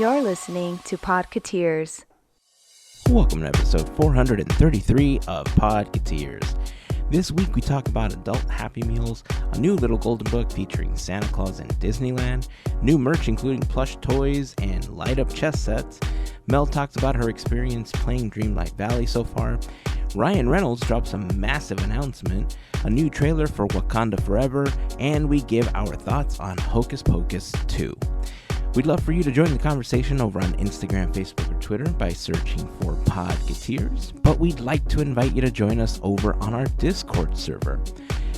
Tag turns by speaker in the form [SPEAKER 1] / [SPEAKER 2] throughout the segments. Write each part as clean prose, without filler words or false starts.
[SPEAKER 1] You're listening to Podketeers.
[SPEAKER 2] Welcome to episode 433 of Podketeers. This week we talk about adult Happy Meals, a new little golden book featuring Santa Claus in Disneyland, new merch including plush toys and light-up chess sets. Mel talks about her experience playing Dreamlight Valley so far. Ryan Reynolds drops a massive announcement, a new trailer for Wakanda Forever, and we give our thoughts on Hocus Pocus 2. We'd love for you to join the conversation over on Instagram, Facebook, or Twitter by searching for Podketeers, but we'd like to invite you to join us over on our Discord server.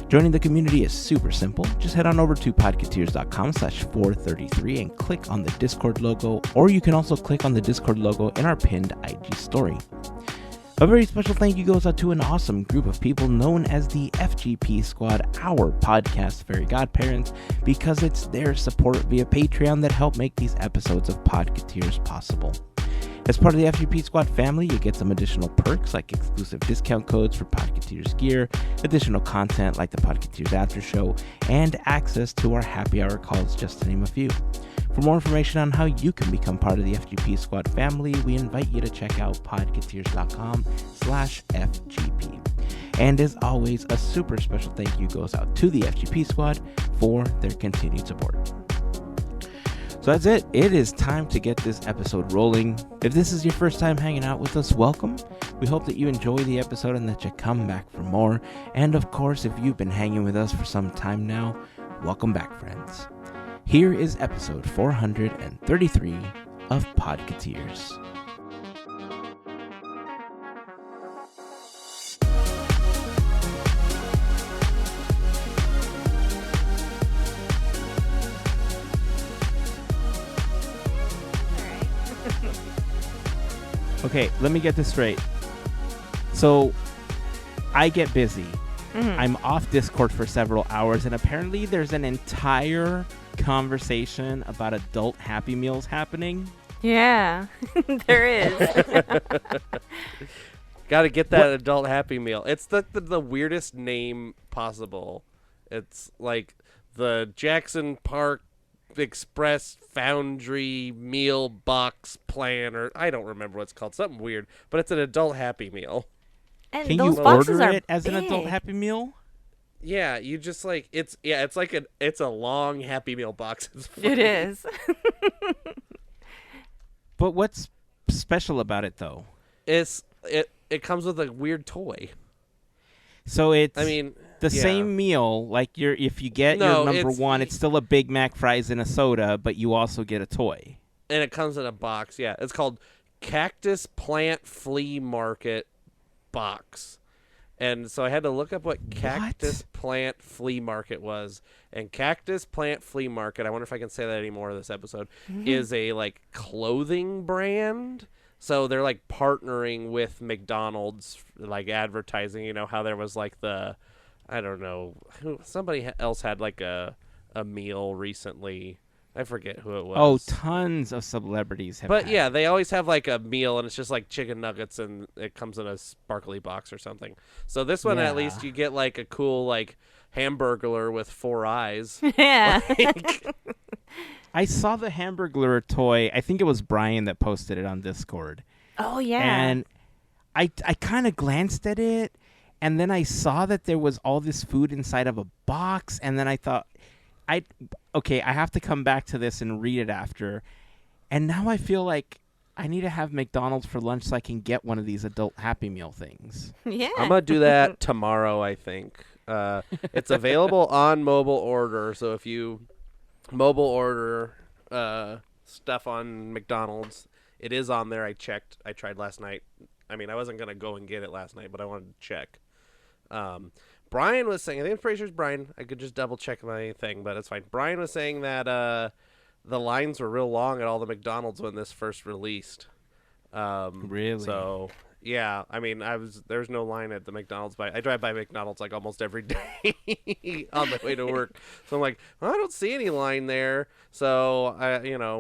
[SPEAKER 2] Joining the community is super simple. Just head on over to podketeers.com/433 and click on the Discord logo, or you can also click on the Discord logo in our pinned IG story. A very special thank you goes out to an awesome group of people known as the FGP Squad, our podcast Fairy Godparents, because it's their support via Patreon that help make these episodes of Podketeers possible. As part of the FGP Squad family, you get some additional perks like exclusive discount codes for Podketeers gear, additional content like the Podketeers After Show, and access to our happy hour calls, just to name a few. For more information on how you can become part of the FGP Squad family, we invite you to check out podketeers.com/FGP. And as always, a super special thank you goes out to the FGP Squad for their continued support. So that's it. It is time to get this episode rolling. If this is your first time hanging out with us, welcome. We hope that you enjoy the episode and that you come back for more. And of course, if you've been hanging with us for some time now, welcome back, friends. Here is episode 433 of Podketeers. Okay, let me get this straight. So, I get busy. I'm off Discord for several hours, and apparently there's an entire conversation about adult Happy Meals happening.
[SPEAKER 1] Yeah, there is.
[SPEAKER 3] Got to get that adult Happy Meal. It's the weirdest name possible. It's like the Jackson Park Express Foundry Meal Box Plan, or I don't remember what it's called. Something weird, but it's an adult Happy Meal.
[SPEAKER 1] And
[SPEAKER 2] Can
[SPEAKER 1] those
[SPEAKER 2] you
[SPEAKER 1] boxes
[SPEAKER 2] order
[SPEAKER 1] are
[SPEAKER 2] it as
[SPEAKER 1] big.
[SPEAKER 2] an adult Happy Meal?
[SPEAKER 3] Yeah, you just like it's a long Happy Meal box.
[SPEAKER 1] It is.
[SPEAKER 2] But what's special about it, though?
[SPEAKER 3] It comes with a weird toy.
[SPEAKER 2] So it's
[SPEAKER 3] the
[SPEAKER 2] same meal, like if you get your number one, it's still a Big Mac, fries, and a soda, but you also get a toy.
[SPEAKER 3] And it comes in a box, yeah. It's called Cactus Plant Flea Market Box. And so I had to look up what Cactus Plant Flea Market was. And Cactus Plant Flea Market, I wonder if I can say that anymore in this episode, is a like clothing brand. So they're like partnering with McDonald's, like advertising, how there was like I don't know, somebody else had like a meal recently. I forget who it was.
[SPEAKER 2] Oh, tons of celebrities have
[SPEAKER 3] But
[SPEAKER 2] had
[SPEAKER 3] yeah,
[SPEAKER 2] it.
[SPEAKER 3] they always have like a meal, and it's just like chicken nuggets, and it comes in a sparkly box or something. So this one, at least, you get like a cool like Hamburglar with 4 eyes.
[SPEAKER 1] Yeah.
[SPEAKER 2] I saw the Hamburglar toy. I think it was Brian that posted it on Discord.
[SPEAKER 1] Oh, yeah.
[SPEAKER 2] And I kind of glanced at it, and then I saw that there was all this food inside of a box, and then I thought, I have to come back to this and read it after. And now I feel like I need to have McDonald's for lunch so I can get one of these adult Happy Meal things.
[SPEAKER 1] Yeah.
[SPEAKER 3] I'm going to do that tomorrow, I think. It's available on mobile order, so if you mobile order stuff on McDonald's, it is on there. I checked. I tried last night. I wasn't going to go and get it last night, but I wanted to check. Brian was saying, I think I'm pretty sure it's Brian. I could just double check my thing, but it's fine. Brian was saying that the lines were real long at all the McDonald's when this first released.
[SPEAKER 2] Really?
[SPEAKER 3] So yeah, there's no line at the McDonald's. I drive by McDonald's like almost every day on the way to work. So I'm like, well, I don't see any line there. So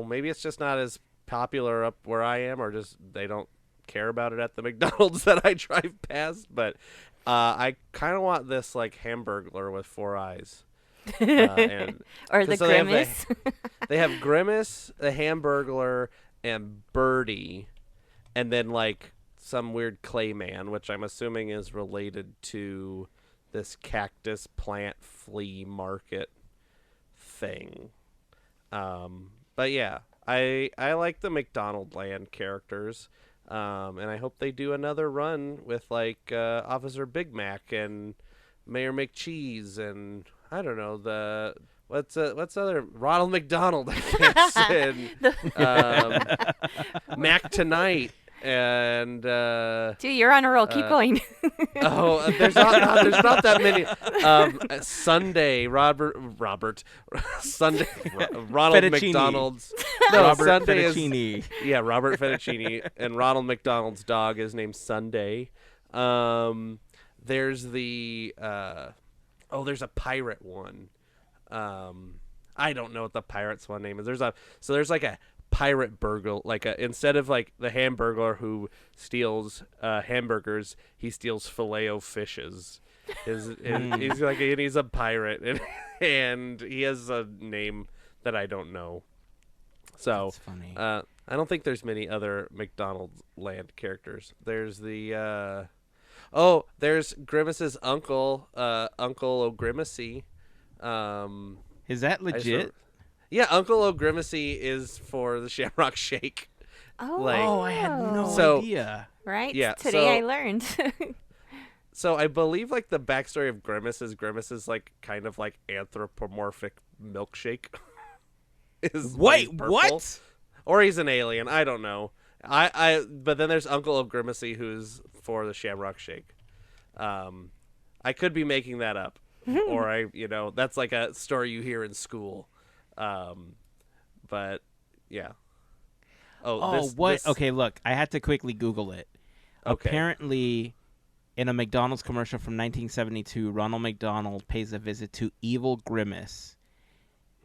[SPEAKER 3] maybe it's just not as popular up where I am, or just they don't care about it at the McDonald's that I drive past. But I kind of want this like Hamburglar with 4 eyes. And
[SPEAKER 1] Or the
[SPEAKER 3] so
[SPEAKER 1] Grimace.
[SPEAKER 3] they have Grimace, the Hamburglar, and Birdie, and then like some weird Clayman, which I'm assuming is related to this cactus plant flea market thing. But yeah, I like the McDonald Land characters, and I hope they do another run with like Officer Big Mac and Mayor McCheese and I don't know what's other Ronald McDonald I guess and Mac Tonight and
[SPEAKER 1] Dude, you're on a roll. Keep going.
[SPEAKER 3] there's not that many. Sunday Ronald
[SPEAKER 2] Fettuccine.
[SPEAKER 3] McDonald's.
[SPEAKER 2] Robert
[SPEAKER 3] Sunday
[SPEAKER 2] Fettuccine.
[SPEAKER 3] Robert Fettuccine, and Ronald McDonald's dog is named Sunday. There's the there's a pirate one. I don't know what the pirate's one name is. There's like a pirate burglar, like instead of like the Hamburglar who steals hamburgers, he steals filet-o fishes. He's a pirate and he has a name that I don't know. So
[SPEAKER 2] That's funny.
[SPEAKER 3] I don't think there's many other McDonald's Land characters. There's there's Grimace's uncle, Uncle O'Grimacy.
[SPEAKER 2] Is that legit?
[SPEAKER 3] Yeah, Uncle O'Grimacy is for the Shamrock Shake.
[SPEAKER 1] Oh,
[SPEAKER 2] I had no idea.
[SPEAKER 1] Right?
[SPEAKER 3] Yeah,
[SPEAKER 1] Today I learned.
[SPEAKER 3] So I believe like the backstory of Grimace is like kind of like anthropomorphic milkshake.
[SPEAKER 2] Wait, what?
[SPEAKER 3] Or he's an alien. I don't know. But then there's Uncle O'Grimacy who's for the Shamrock Shake. I could be making that up, or that's like a story you hear in school. But yeah.
[SPEAKER 2] Okay, look, I had to quickly Google it.
[SPEAKER 3] Okay.
[SPEAKER 2] Apparently, in a McDonald's commercial from 1972, Ronald McDonald pays a visit to Evil Grimace,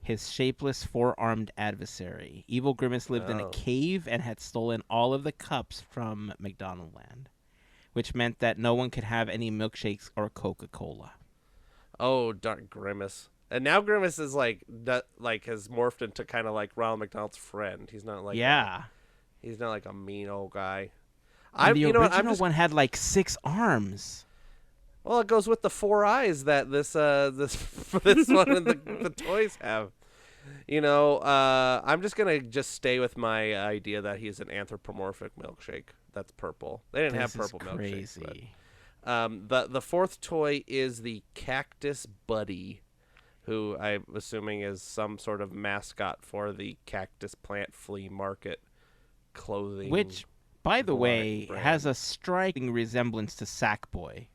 [SPEAKER 2] his shapeless four-armed adversary. Evil Grimace lived in a cave and had stolen all of the cups from McDonald Land, which meant that no one could have any milkshakes or Coca-Cola.
[SPEAKER 3] Oh, darn Grimace. And now Grimace is has morphed into kind of like Ronald McDonald's friend. He's not like he's not like a mean old guy.
[SPEAKER 2] The original one had like 6 arms.
[SPEAKER 3] Well, it goes with the 4 eyes that this one and the toys have. I'm just gonna stay with my idea that he's an anthropomorphic milkshake that's purple. They didn't have purple milkshakes. But, the 4th toy is the Cactus Buddy, who I'm assuming is some sort of mascot for the cactus plant flea market clothing.
[SPEAKER 2] Which, by the way,
[SPEAKER 3] brand.
[SPEAKER 2] has a striking resemblance to Sackboy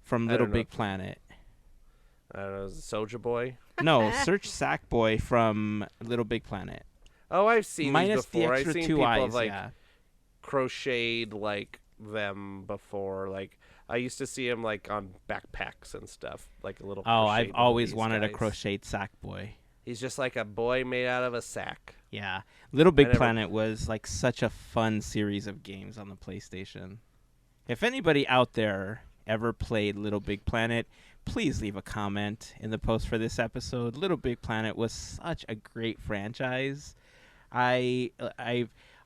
[SPEAKER 2] from Little Big Planet.
[SPEAKER 3] I don't know, is it Soulja Boy?
[SPEAKER 2] No, search Sackboy from Little Big Planet.
[SPEAKER 3] Oh, I've seen
[SPEAKER 2] Minus
[SPEAKER 3] these before.
[SPEAKER 2] the extra
[SPEAKER 3] I've seen
[SPEAKER 2] 2
[SPEAKER 3] people
[SPEAKER 2] eyes,
[SPEAKER 3] crocheted like them before. Like I used to see them like on backpacks and stuff, like a little.
[SPEAKER 2] Oh, I've
[SPEAKER 3] crocheted
[SPEAKER 2] always
[SPEAKER 3] these
[SPEAKER 2] wanted a
[SPEAKER 3] guys.
[SPEAKER 2] crocheted Sackboy.
[SPEAKER 3] He's just like a boy made out of a sack.
[SPEAKER 2] Yeah, Little Big Planet was like such a fun series of games on the PlayStation. If anybody out there ever played Little Big Planet, please leave a comment in the post for this episode. Little Big Planet was such a great franchise. I've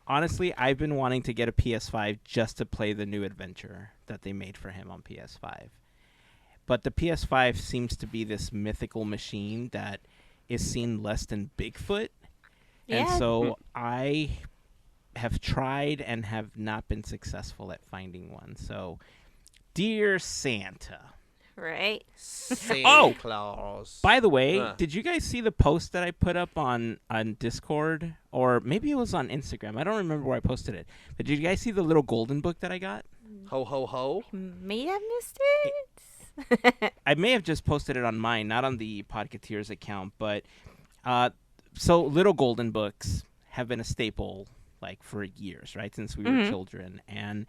[SPEAKER 2] been wanting to get a PS5 just to play the new adventure that they made for him on PS5. But the PS5 seems to be this mythical machine that is seen less than Bigfoot.
[SPEAKER 1] Yeah.
[SPEAKER 2] And so I have tried and have not been successful at finding one. So, dear Santa.
[SPEAKER 1] Right.
[SPEAKER 3] Santa Claus.
[SPEAKER 2] By the way, did you guys see the post that I put up on Discord? Or maybe it was on Instagram. I don't remember where I posted it. But did you guys see the little golden book that I got?
[SPEAKER 3] Ho, ho, ho.
[SPEAKER 1] May have missed it.
[SPEAKER 2] I may have just posted it on mine, not on the Podketeers account. But so little golden books have been a staple like for years, right? Since we were children. And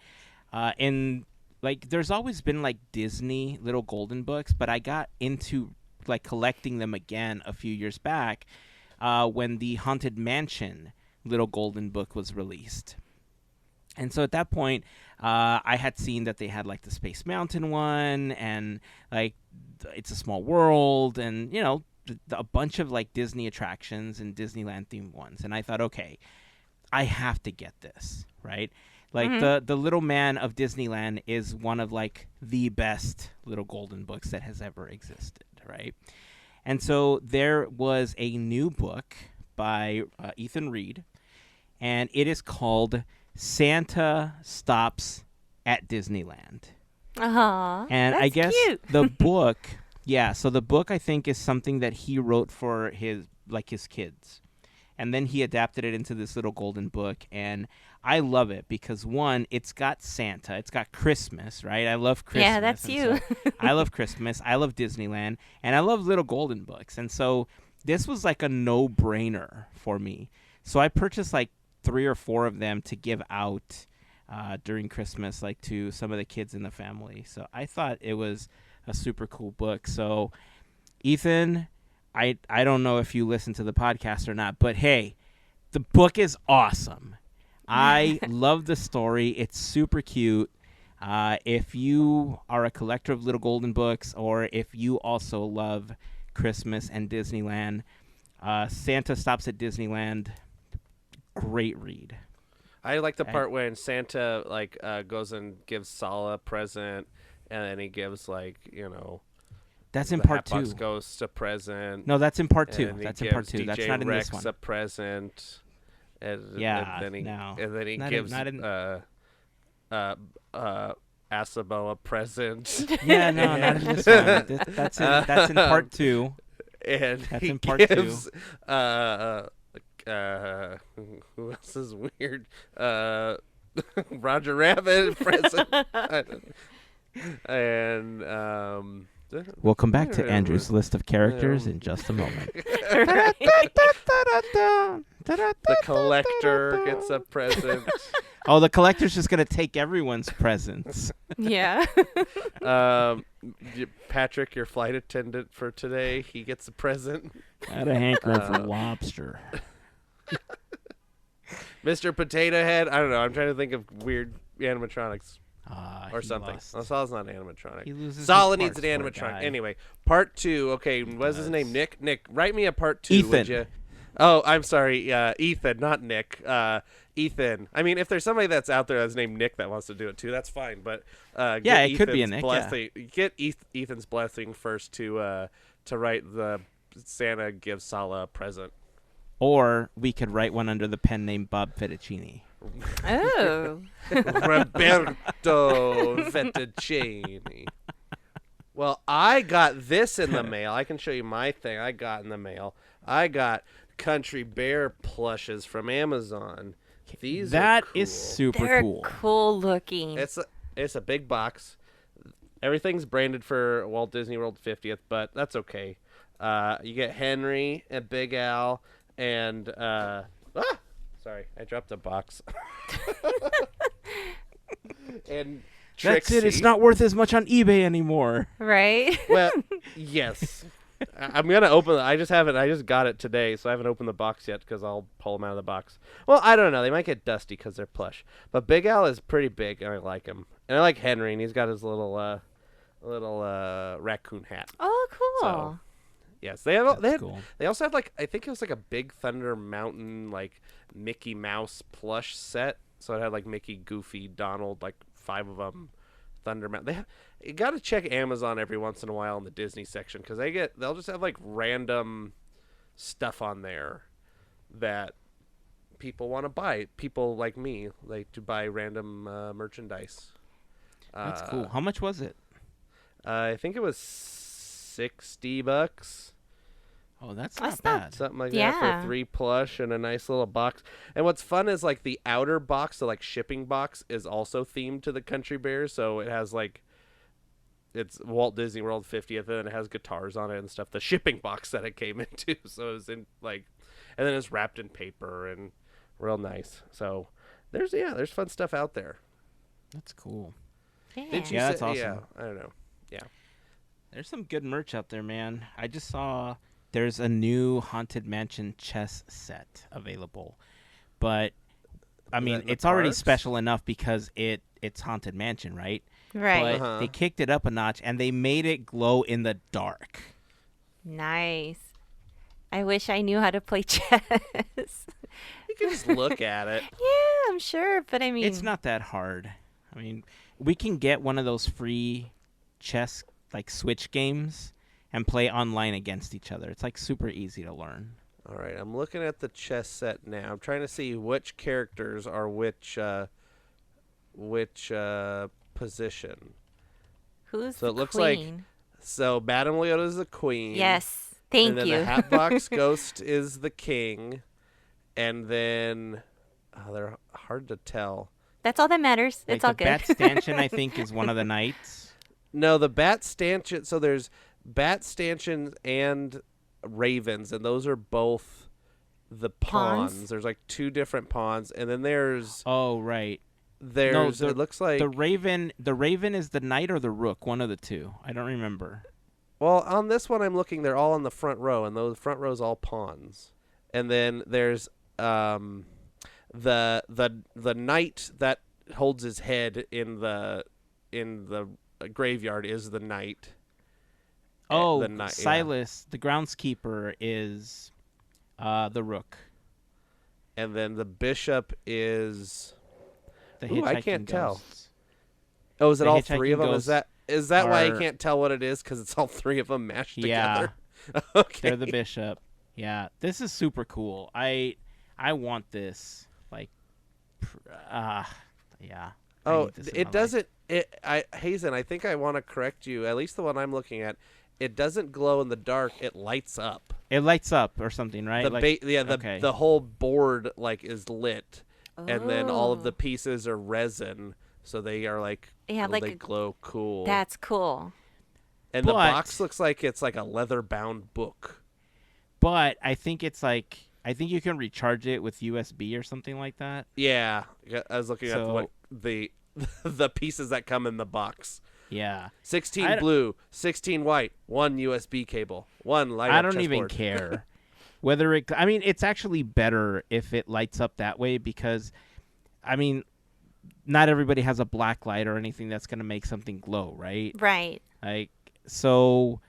[SPEAKER 2] there's always been like Disney little golden books, but I got into like collecting them again a few years back when the Haunted Mansion little golden book was released. And so at that point, I had seen that they had like the Space Mountain one, and like It's a Small World, and a bunch of like Disney attractions and Disneyland themed ones. And I thought, okay, I have to get this, right? Like the Little Man of Disneyland is one of like the best little golden books that has ever existed, right? And so there was a new book by Ethan Reed, and it is called Santa Stops at Disneyland. And
[SPEAKER 1] that's
[SPEAKER 2] I guess
[SPEAKER 1] cute.
[SPEAKER 2] the book, so the book I think is something that he wrote for his kids. And then he adapted it into this little golden book, and I love it because one, it's got Santa, it's got Christmas, right? I love Christmas.
[SPEAKER 1] Yeah, that's you.
[SPEAKER 2] So I love Christmas, I love Disneyland, and I love little golden books. And so this was like a no-brainer for me. So I purchased like 3 or 4 of them to give out during Christmas, like to some of the kids in the family. So I thought it was a super cool book. So Ethan, I don't know if you listen to the podcast or not, but hey, the book is awesome. I love the story. It's super cute. If you are a collector of little golden books, or if you also love Christmas and Disneyland, Santa Stops at Disneyland, great read.
[SPEAKER 3] I like the part when Santa goes and gives Sala a present, and then he gives
[SPEAKER 2] That's in
[SPEAKER 3] the
[SPEAKER 2] part
[SPEAKER 3] Hatbox
[SPEAKER 2] 2.
[SPEAKER 3] Ghost a present.
[SPEAKER 2] No, that's in part 2.
[SPEAKER 3] And
[SPEAKER 2] That's
[SPEAKER 3] he
[SPEAKER 2] in part
[SPEAKER 3] gives
[SPEAKER 2] 2. That's
[SPEAKER 3] DJ
[SPEAKER 2] not in
[SPEAKER 3] Rex
[SPEAKER 2] this one.
[SPEAKER 3] a present. And then he
[SPEAKER 2] Not
[SPEAKER 3] gives Asabo a present.
[SPEAKER 2] Yeah, no, not in this one. That's in part 2.
[SPEAKER 3] And
[SPEAKER 2] That's
[SPEAKER 3] he
[SPEAKER 2] in part 2.
[SPEAKER 3] gives who else is weird? Roger Rabbit a present. And
[SPEAKER 2] We'll come back to Andrew's list of characters in just a moment.
[SPEAKER 3] the collector gets a present.
[SPEAKER 2] Oh, the collector's just going to take everyone's presents.
[SPEAKER 1] Yeah.
[SPEAKER 3] Patrick, your flight attendant for today, he gets a present.
[SPEAKER 2] I had a hankering for lobster.
[SPEAKER 3] Mr. Potato Head, I don't know. I'm trying to think of weird animatronics. Or something.
[SPEAKER 2] Lost.
[SPEAKER 3] Well, Sal's not an animatronic.
[SPEAKER 2] He loses
[SPEAKER 3] Sala
[SPEAKER 2] his
[SPEAKER 3] needs an
[SPEAKER 2] parts, poor
[SPEAKER 3] animatronic.
[SPEAKER 2] guy.
[SPEAKER 3] Anyway, part 2. Okay, what's his name? Nick? Nick, write me a part 2,
[SPEAKER 2] Ethan.
[SPEAKER 3] would you? Oh, I'm sorry. Ethan, not Nick. Ethan. I mean, if there's somebody that's out there that's named Nick that wants to do it too, that's fine. But
[SPEAKER 2] it could be a Nick,
[SPEAKER 3] blessing. Get Ethan's blessing first to write the Santa gives Sala a present.
[SPEAKER 2] Or we could write one under the pen name Bob Fettuccine.
[SPEAKER 1] Oh.
[SPEAKER 3] Roberto Fettuccine. Well, I got this in the mail. I can show you my thing I got in the mail. I got Country Bear plushes from Amazon. These
[SPEAKER 2] That
[SPEAKER 3] are cool.
[SPEAKER 2] is super
[SPEAKER 1] They're
[SPEAKER 2] cool.
[SPEAKER 1] cool looking.
[SPEAKER 3] It's a big box. Everything's branded for Walt Disney World 50th, but that's okay. You get Henry and Big Al and sorry, I dropped a box. And Trixie.
[SPEAKER 2] That's it. It's not worth as much on eBay anymore.
[SPEAKER 1] Right?
[SPEAKER 3] Well, yes. I'm gonna open it. I just got it today, so I haven't opened the box yet because I'll pull them out of the box. Well, I don't know. They might get dusty because they're plush. But Big Al is pretty big, and I like him. And I like Henry, and he's got his little raccoon hat.
[SPEAKER 1] Oh, cool.
[SPEAKER 3] So, yes, they have.
[SPEAKER 2] Cool.
[SPEAKER 3] They also have I think it was a Big Thunder Mountain Mickey Mouse plush set. So it had Mickey, Goofy, Donald, 5 of them. Thunder Mountain. You got to check Amazon every once in a while in the Disney section because they'll just have random stuff on there that people want to buy. People like me like to buy random merchandise.
[SPEAKER 2] That's cool. How much was it?
[SPEAKER 3] I think it was $60.
[SPEAKER 2] Oh, that's
[SPEAKER 1] That's
[SPEAKER 2] not
[SPEAKER 1] not-
[SPEAKER 2] bad.
[SPEAKER 3] Something like
[SPEAKER 1] Yeah.
[SPEAKER 3] that for 3 plush and a nice little box. And what's fun is the outer box, the shipping box, is also themed to the Country Bears. So it has it's Walt Disney World 50th, and it has guitars on it and stuff. The shipping box that it came into, so it was in and then it's wrapped in paper and real nice. So there's fun stuff out there.
[SPEAKER 2] That's cool.
[SPEAKER 1] Yeah.
[SPEAKER 3] Did you
[SPEAKER 2] Yeah,
[SPEAKER 3] say,
[SPEAKER 2] that's awesome.
[SPEAKER 3] Yeah, I don't know. Yeah.
[SPEAKER 2] There's some good merch out there, man. I just saw there's a new Haunted Mansion chess set available, but I mean,
[SPEAKER 3] in the
[SPEAKER 2] it's already
[SPEAKER 3] parks?
[SPEAKER 2] special enough because it's Haunted Mansion, right?
[SPEAKER 1] Right.
[SPEAKER 2] But they kicked it up a notch and they made it glow in the dark.
[SPEAKER 1] Nice. I wish I knew how to play chess.
[SPEAKER 3] You can just look at it.
[SPEAKER 1] Yeah, I'm sure, but I mean,
[SPEAKER 2] It's not that hard. I mean, we can get one of those free chess like Switch games and play online against each other. It's like super easy to learn.
[SPEAKER 3] All right, I'm looking at the chess set now. I'm trying to see which characters are which position.
[SPEAKER 1] who's
[SPEAKER 3] So
[SPEAKER 1] the
[SPEAKER 3] it looks like-
[SPEAKER 1] queen?
[SPEAKER 3] So Madame Leota's the queen.
[SPEAKER 1] Yes,
[SPEAKER 3] And
[SPEAKER 1] thank
[SPEAKER 3] then
[SPEAKER 1] you.
[SPEAKER 3] the Hatbox Ghost is the king. And then they're hard to tell.
[SPEAKER 1] That's all that matters.
[SPEAKER 2] Like
[SPEAKER 1] It's all
[SPEAKER 2] the
[SPEAKER 1] good.
[SPEAKER 2] Bat Stanchion, I think, is one of the knights.
[SPEAKER 3] No, the Bat Stanchion. So there's Bat Stanchions and Ravens, and those are both the pawns. There's like 2 different pawns, and then there's
[SPEAKER 2] Oh, right.
[SPEAKER 3] it looks like
[SPEAKER 2] The Raven is the knight or the rook, one of the two. I don't remember.
[SPEAKER 3] well, on this one I'm looking, they're all on the front row, and those front rows all pawns. And then there's the knight that holds his head in the graveyard is the knight.
[SPEAKER 2] Oh,
[SPEAKER 3] the knight,
[SPEAKER 2] Silas, the groundskeeper, is the rook.
[SPEAKER 3] And then the bishop is
[SPEAKER 2] The
[SPEAKER 3] Ooh, I
[SPEAKER 2] hitchhiking
[SPEAKER 3] can't tell.
[SPEAKER 2] ghosts.
[SPEAKER 3] Oh, is it
[SPEAKER 2] The
[SPEAKER 3] all 3 of
[SPEAKER 2] hitchhiking
[SPEAKER 3] them? Is that why I
[SPEAKER 2] are-
[SPEAKER 3] can't tell what it is? Because it's all 3 of them mashed
[SPEAKER 2] Yeah.
[SPEAKER 3] together. Okay.
[SPEAKER 2] They're the bishop. Yeah, this is super cool. I want this. Like, yeah. I
[SPEAKER 3] Oh,
[SPEAKER 2] need this in my
[SPEAKER 3] it
[SPEAKER 2] life.
[SPEAKER 3] doesn't. Heyzen, I think I want to correct you. At least the one I'm looking at, it doesn't glow in the dark. It lights up.
[SPEAKER 2] It lights up or something, right? Okay.
[SPEAKER 3] The whole board like is lit, and then all of the
[SPEAKER 1] Oh.
[SPEAKER 3] pieces are resin, so they are like
[SPEAKER 1] They have like
[SPEAKER 3] they
[SPEAKER 1] a-
[SPEAKER 3] glow cool.
[SPEAKER 1] That's cool.
[SPEAKER 3] And the
[SPEAKER 2] But-
[SPEAKER 3] box looks like it's like a leather bound book.
[SPEAKER 2] But I think it's like you can recharge it with USB or something like that.
[SPEAKER 3] Yeah, I was looking at
[SPEAKER 2] So-
[SPEAKER 3] what the the pieces that come in the box.
[SPEAKER 2] Yeah.
[SPEAKER 3] 16 blue, 16 white, 1 USB cable, 1 light
[SPEAKER 2] I
[SPEAKER 3] up
[SPEAKER 2] don't even
[SPEAKER 3] chessboard.
[SPEAKER 2] care whether it. I mean, it's actually better if it lights up that way because, I mean, not everybody has a black light or anything that's going to make something glow, right?
[SPEAKER 1] Right.
[SPEAKER 2] Like, so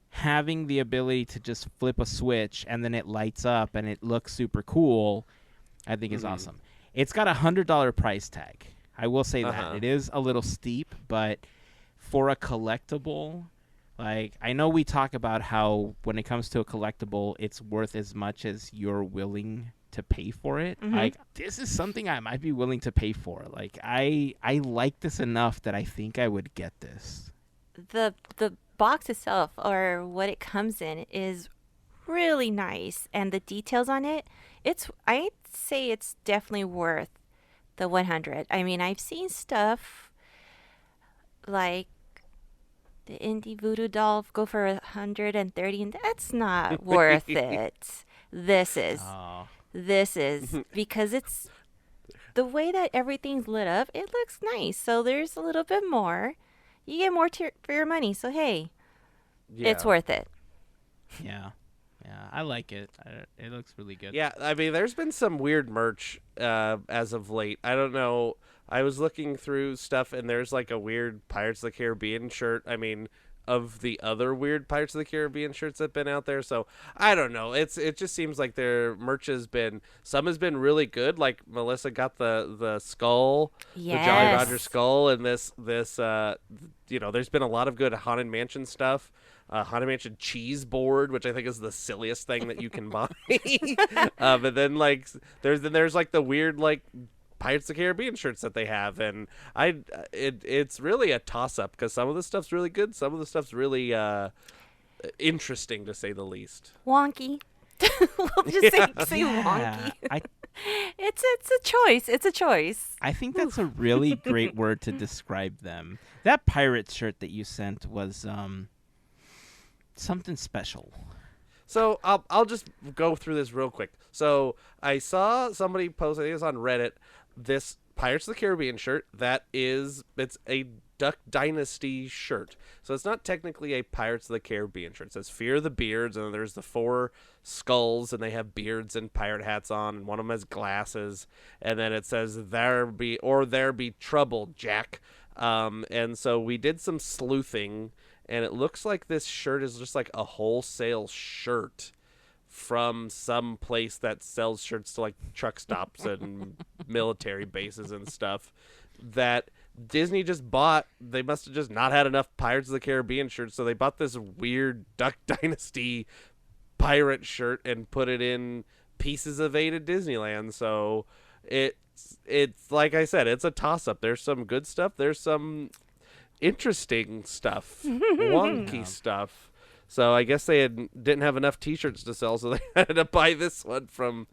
[SPEAKER 2] having the ability to just flip a switch and then it lights up and it looks super cool, I think is awesome. It's got a $100 price tag. I will say that. It is a little steep, but for a collectible, like, I know we talk about how when it comes to a collectible, it's worth as much as you're willing to pay for it. Like, this is something I might be willing to pay for. Like, I like this enough that I think I would get this.
[SPEAKER 1] The box itself, or what it comes in, is really nice, and the details on it, I'd say it's definitely worth the 100. I mean, I've seen stuff like the indie voodoo doll go for 130, and that's not worth it. This is because it's the way that everything's lit up. It looks nice, so there's a little bit more. You get more for your money, so hey, it's worth it.
[SPEAKER 2] Yeah. Yeah, I like it. It looks really good.
[SPEAKER 3] Yeah, I mean, there's been some weird merch as of late. I don't know. I was looking through stuff, and there's like a weird Pirates of the Caribbean shirt. I mean, of the other weird Pirates of the Caribbean shirts that have been out there. So I don't know. It just seems like their merch has been really good. Like Melissa got the skull, the Jolly Roger skull, and this there's been a lot of good Haunted Mansion stuff. Haunted Mansion cheese board, which I think is the silliest thing that you can buy. But then like there's like the weird like Pirates of the Caribbean shirts that they have, and it's really a toss up because some of the stuff's really good, some of the stuff's really interesting to say the least.
[SPEAKER 1] Wonky. We'll just say wonky. It's a choice. It's a choice.
[SPEAKER 2] I think that's a really great word to describe them. That pirate shirt that you sent was something special.
[SPEAKER 3] So I'll just go through this real quick. So I saw somebody post, I think it was on Reddit, this Pirates of the Caribbean shirt it's a Duck Dynasty shirt. So it's not technically a Pirates of the Caribbean shirt. It says Fear the Beards, and then there's the 4 skulls, and they have beards and pirate hats on, and one of them has glasses, and then it says there be trouble, Jack. And so we did some sleuthing, and it looks like this shirt is just like a wholesale shirt from some place that sells shirts to like truck stops and military bases and stuff that Disney just bought. They must have just not had enough Pirates of the Caribbean shirts, so they bought this weird Duck Dynasty pirate shirt and put it in Pieces of A to Disneyland. So it's like I said, it's a toss-up. There's some good stuff. There's some interesting stuff, wonky stuff. So I guess they didn't have enough T-shirts to sell, so they had to buy this one from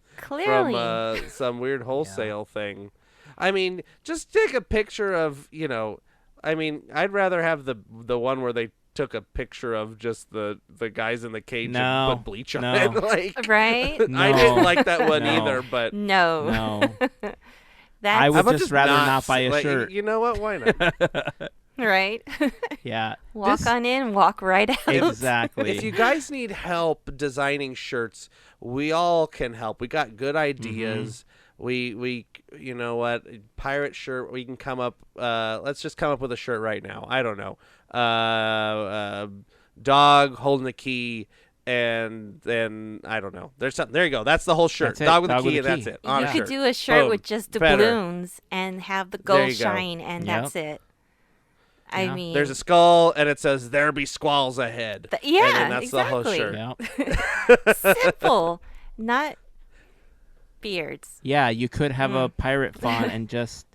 [SPEAKER 3] some weird wholesale thing. I mean, just take a picture of, I mean, I'd rather have the one where they took a picture of just the guys in the cage and put bleach on it. Like,
[SPEAKER 1] right?
[SPEAKER 3] I didn't like that one either, but
[SPEAKER 1] no.
[SPEAKER 2] I would just rather not buy a shirt.
[SPEAKER 3] You know what? Why not?
[SPEAKER 1] Right?
[SPEAKER 2] Yeah.
[SPEAKER 1] Walk on in, walk right out.
[SPEAKER 2] Exactly.
[SPEAKER 3] If you guys need help designing shirts, we all can help. We got good ideas. We you know what? Pirate shirt, we can come up let's just come up with a shirt right now. I don't know. Dog holding the key, and then I don't know. There's something. There you go. That's the whole shirt. Dog with the key, and that's it.
[SPEAKER 1] You could do a shirt with just doubloons and have the gold shine, and that's it. I mean,
[SPEAKER 3] there's a skull, and it says "There be squalls ahead." And then that's the whole shirt.
[SPEAKER 1] Simple, not beards.
[SPEAKER 2] Yeah, you could have a pirate font and just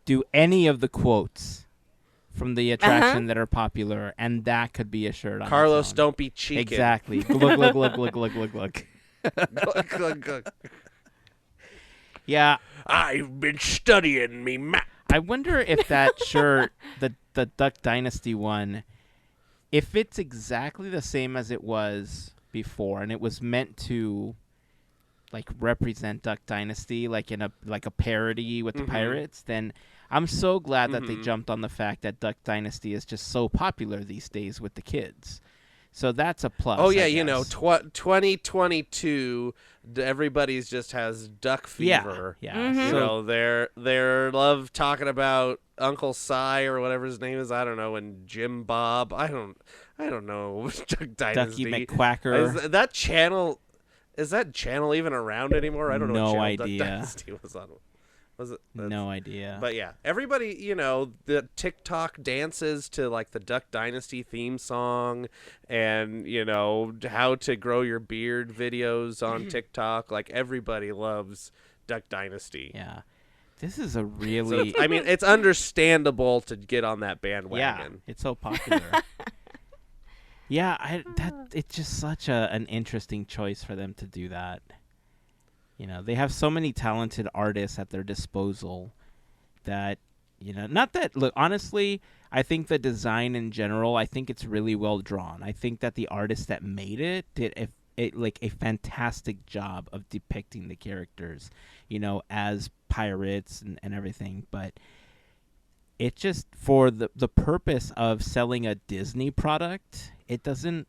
[SPEAKER 2] do any of the quotes from the attraction that are popular, and that could be a shirt on
[SPEAKER 3] Carlos,
[SPEAKER 2] its own.
[SPEAKER 3] don't be cheeky.
[SPEAKER 2] Exactly. Look. Yeah.
[SPEAKER 3] I've been studying me map.
[SPEAKER 2] I wonder if that shirt, the Duck Dynasty one, if it's exactly the same as it was before, and it was meant to like represent Duck Dynasty, like in a parody with the pirates, then I'm so glad that they jumped on the fact that Duck Dynasty is just so popular these days with the kids. So that's a plus.
[SPEAKER 3] Oh yeah,
[SPEAKER 2] I guess.
[SPEAKER 3] 2022, everybody's just has duck fever.
[SPEAKER 2] Yeah.
[SPEAKER 3] So they're love talking about Uncle Si or whatever his name is. I don't know, and Jim Bob. I don't know. Duck Dynasty.
[SPEAKER 2] Ducky McQuacker.
[SPEAKER 3] Is that channel even around anymore? I don't know.
[SPEAKER 2] No
[SPEAKER 3] what
[SPEAKER 2] idea.
[SPEAKER 3] Duck Dynasty was on. Was it?
[SPEAKER 2] No idea.
[SPEAKER 3] But yeah, everybody, the TikTok dances to like the Duck Dynasty theme song, and how to grow your beard videos on TikTok. Like everybody loves Duck Dynasty.
[SPEAKER 2] Yeah, this is a really.
[SPEAKER 3] So it's understandable to get on that bandwagon.
[SPEAKER 2] Yeah, it's so popular. Yeah, it's just such an interesting choice for them to do that. They have so many talented artists at their disposal that, not that, look, honestly, I think the design in general, I think it's really well drawn. I think that the artist that made it did a fantastic job of depicting the characters, as pirates and everything. But it just, for the purpose of selling a Disney product, it doesn't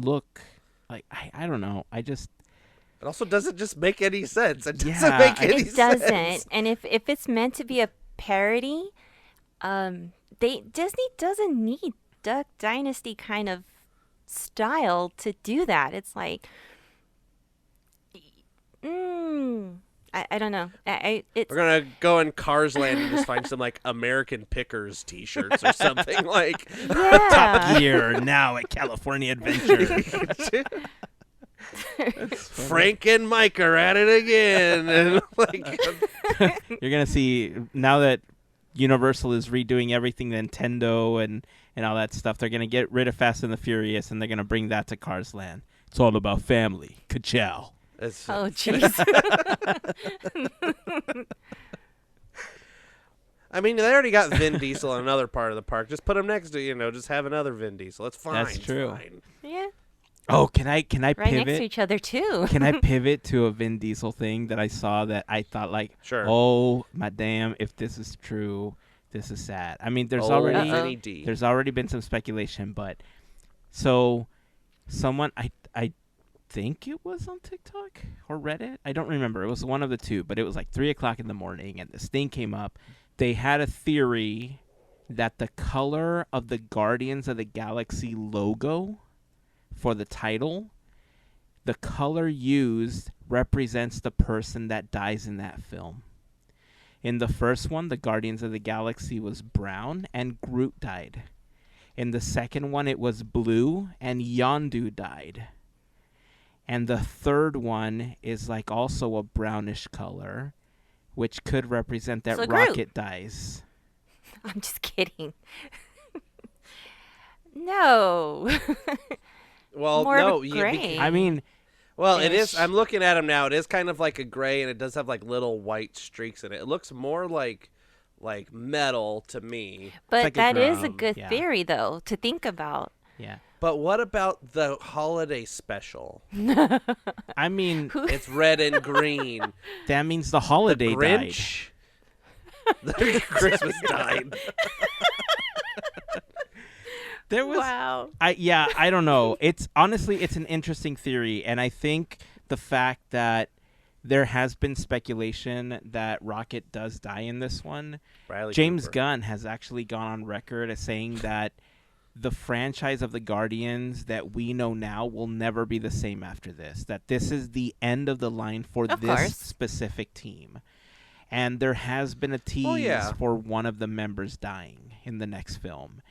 [SPEAKER 2] look like, I don't know.
[SPEAKER 3] It also doesn't just make any sense. It doesn't make any sense.
[SPEAKER 1] It doesn't. And if it's meant to be a parody, Disney doesn't need Duck Dynasty kind of style to do that. It's like, I don't know.
[SPEAKER 3] We're gonna go in Cars Land and just find some like American Pickers T-shirts or something like.
[SPEAKER 1] Yeah.
[SPEAKER 2] Top Gear now at California Adventure.
[SPEAKER 3] Frank and Mike are at it again. And
[SPEAKER 2] You're going to see, now that Universal is redoing everything, Nintendo and all that stuff, they're going to get rid of Fast and the Furious, and they're going to bring that to Cars Land. It's all about family. Ka-chow.
[SPEAKER 1] Oh, jeez.
[SPEAKER 3] They already got Vin Diesel in another part of the park. Just put him next to, just have another Vin Diesel. It's fine.
[SPEAKER 2] That's true.
[SPEAKER 3] It's fine.
[SPEAKER 1] Yeah.
[SPEAKER 2] Oh, can I
[SPEAKER 1] Right
[SPEAKER 2] pivot?
[SPEAKER 1] next to each other, too.
[SPEAKER 2] Can I pivot to a Vin Diesel thing that I saw that I thought, like,
[SPEAKER 3] sure.
[SPEAKER 2] Oh, madame, if this is true, This is sad. I mean, there's
[SPEAKER 3] Oh,
[SPEAKER 2] already
[SPEAKER 3] Vinny D.
[SPEAKER 2] there's already been some speculation, but so someone I think it was on TikTok or Reddit. I don't remember. It was one of the two, but it was like 3:00 in the morning, and this thing came up. They had a theory that the color of the Guardians of the Galaxy logo for the title, the color used represents the person that dies in that film. In the first one, the Guardians of the Galaxy was brown and Groot died. In the second one, it was blue and Yondu died. And the third one is like also a brownish color, which could represent that
[SPEAKER 1] So Groot.
[SPEAKER 2] Rocket dies.
[SPEAKER 1] I'm just kidding. No.
[SPEAKER 3] Well,
[SPEAKER 1] More
[SPEAKER 3] no,
[SPEAKER 1] of a gray.
[SPEAKER 2] I mean,
[SPEAKER 3] well, it is.
[SPEAKER 1] Ish.
[SPEAKER 3] I'm looking at him now. It is kind of like a gray, and it does have like little white streaks in it. It looks more like metal to me.
[SPEAKER 1] But
[SPEAKER 2] like a
[SPEAKER 1] that is a
[SPEAKER 2] drum,
[SPEAKER 1] good
[SPEAKER 2] yeah.
[SPEAKER 1] theory, though, to think about.
[SPEAKER 2] yeah.
[SPEAKER 3] But what about the holiday special?
[SPEAKER 2] I mean,
[SPEAKER 3] It's red and green.
[SPEAKER 2] that means the holiday died.
[SPEAKER 3] Grinch. The Christmas died.
[SPEAKER 2] There was
[SPEAKER 1] Wow.
[SPEAKER 2] I don't know. It's honestly it's an interesting theory, and I think the fact that there has been speculation that Rocket does die in this one.
[SPEAKER 3] Riley
[SPEAKER 2] James
[SPEAKER 3] Cooper.
[SPEAKER 2] Gunn has actually gone on record as saying that the franchise of the Guardians that we know now will never be the same after this. That this is the end of the line for
[SPEAKER 1] Of
[SPEAKER 2] this
[SPEAKER 1] course.
[SPEAKER 2] specific team. And there has been a tease for one of the members dying in the next film.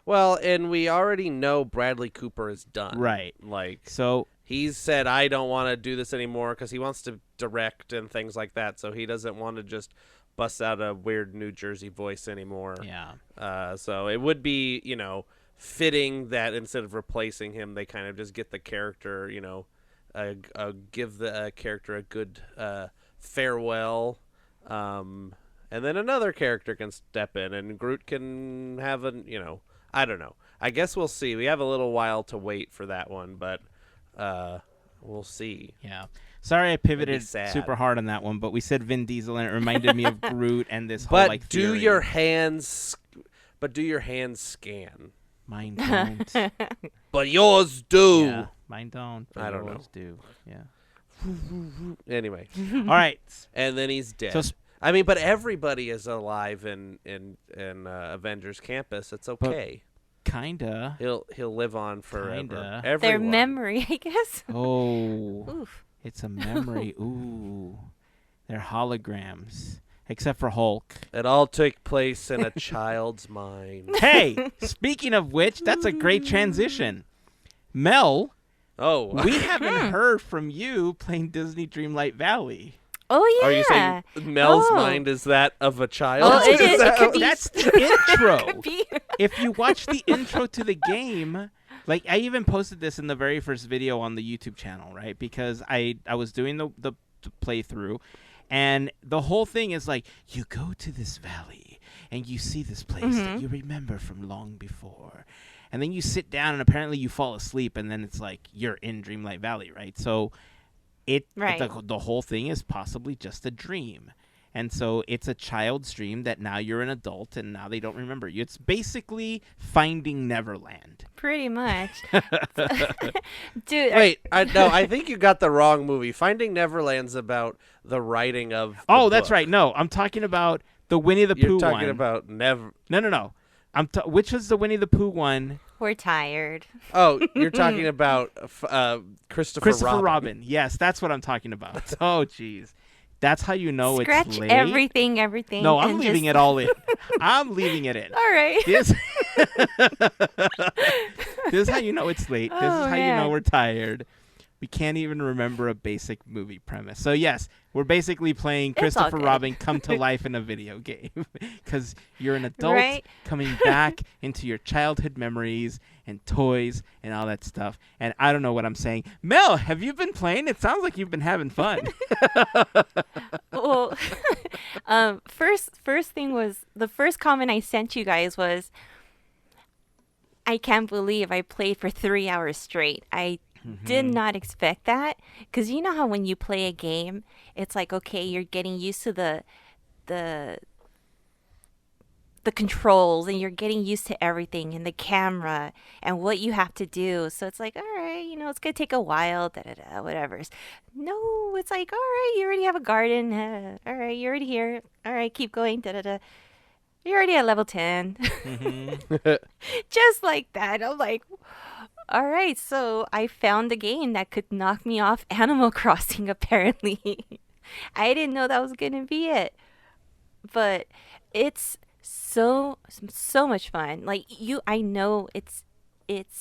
[SPEAKER 3] Well, and we already know Bradley Cooper is done.
[SPEAKER 2] Right.
[SPEAKER 3] Like,
[SPEAKER 2] So
[SPEAKER 3] he's said, I don't want to do this anymore because he wants to direct and things like that. So he doesn't want to just bust out a weird New Jersey voice anymore.
[SPEAKER 2] yeah.
[SPEAKER 3] So it would be, fitting that instead of replacing him, they kind of just get the character, give the character a good farewell. And then another character can step in, and Groot can have I don't know. I guess we'll see. We have a little while to wait for that one, but we'll see.
[SPEAKER 2] Yeah. Sorry I pivoted
[SPEAKER 3] sad.
[SPEAKER 2] super hard on that one, but we said Vin Diesel and it reminded me of Groot and this whole
[SPEAKER 3] But
[SPEAKER 2] like
[SPEAKER 3] do
[SPEAKER 2] theory.
[SPEAKER 3] your hands scan?
[SPEAKER 2] Mine don't.
[SPEAKER 3] But yours do.
[SPEAKER 2] Yeah, mine don't. But
[SPEAKER 3] I don't
[SPEAKER 2] yours do. Yeah.
[SPEAKER 3] Anyway,
[SPEAKER 2] All right.
[SPEAKER 3] and then he's dead.
[SPEAKER 2] So
[SPEAKER 3] but everybody is alive in Avengers Campus. It's okay.
[SPEAKER 2] kinda.
[SPEAKER 3] He'll live on forever.
[SPEAKER 2] Kinda.
[SPEAKER 1] Their
[SPEAKER 3] Everyone.
[SPEAKER 1] memory, I guess.
[SPEAKER 2] Oh,
[SPEAKER 1] Oof.
[SPEAKER 2] it's a memory. Ooh, they're holograms, except for Hulk.
[SPEAKER 3] It all took place in a child's mind.
[SPEAKER 2] Hey, speaking of which, that's a great transition. Mel,
[SPEAKER 3] Oh,
[SPEAKER 2] we haven't heard from you playing Disney Dreamlight Valley.
[SPEAKER 1] Oh, yeah.
[SPEAKER 3] are you saying Mel's
[SPEAKER 1] Oh.
[SPEAKER 3] mind is that of a child?
[SPEAKER 1] Oh, it is. It could be.
[SPEAKER 2] That's the intro.
[SPEAKER 1] Could be.
[SPEAKER 2] If you watch the intro to the game, like I even posted this in the very first video on the YouTube channel, right? Because I was doing the playthrough, and the whole thing is like you go to this valley and you see this place that you remember from long before, and then you sit down and apparently you fall asleep, and then it's like you're in Dreamlight Valley, right? So
[SPEAKER 1] Right.
[SPEAKER 2] the whole thing is possibly just a dream. And so it's a child's dream that now you're an adult and now they don't remember you. It's basically Finding Neverland.
[SPEAKER 1] Pretty much. Dude.
[SPEAKER 3] Wait, I think you got the wrong movie. Finding Neverland's about the writing of. The
[SPEAKER 2] Oh, that's
[SPEAKER 3] book.
[SPEAKER 2] right. No, I'm talking about the Winnie the Pooh
[SPEAKER 3] You're talking
[SPEAKER 2] one.
[SPEAKER 3] about Never.
[SPEAKER 2] No. Which was the Winnie the Pooh one?
[SPEAKER 1] We're tired.
[SPEAKER 3] Oh, you're talking about Christopher
[SPEAKER 2] Robin. Yes, that's what I'm talking about. Oh, jeez. That's how you know
[SPEAKER 1] Scratch
[SPEAKER 2] it's late.
[SPEAKER 1] everything.
[SPEAKER 2] No, I'm
[SPEAKER 1] and
[SPEAKER 2] leaving
[SPEAKER 1] just...
[SPEAKER 2] it all in. I'm leaving it in.
[SPEAKER 1] All right.
[SPEAKER 2] This, this is how you know it's late. This
[SPEAKER 1] Oh,
[SPEAKER 2] is how you know
[SPEAKER 1] man.
[SPEAKER 2] we're tired. We can't even remember a basic movie premise. So yes, we're basically playing
[SPEAKER 1] It's all
[SPEAKER 2] Christopher
[SPEAKER 1] good.
[SPEAKER 2] Robin come to life in a video game because you're an adult
[SPEAKER 1] Right?
[SPEAKER 2] coming back into your childhood memories and toys and all that stuff. And I don't know what I'm saying. Mel, have you been playing? It sounds like you've been having fun.
[SPEAKER 1] Well, first thing was the first comment I sent you guys was, I can't believe I played for 3 hours straight. I did not expect that, because you know how when you play a game, it's like, okay, you're getting used to the the controls and you're getting used to everything and the camera and what you have to do. So it's like, all right, it's going to take a while, whatever. No, it's like, all right, you already have a garden. All right, you're already here. All right, keep going. You're already at level 10.
[SPEAKER 2] Mm-hmm.
[SPEAKER 1] Just like that. I'm like, all right, so I found a game that could knock me off Animal Crossing, apparently. I didn't know that was going to be it. But it's so much fun. Like I know it's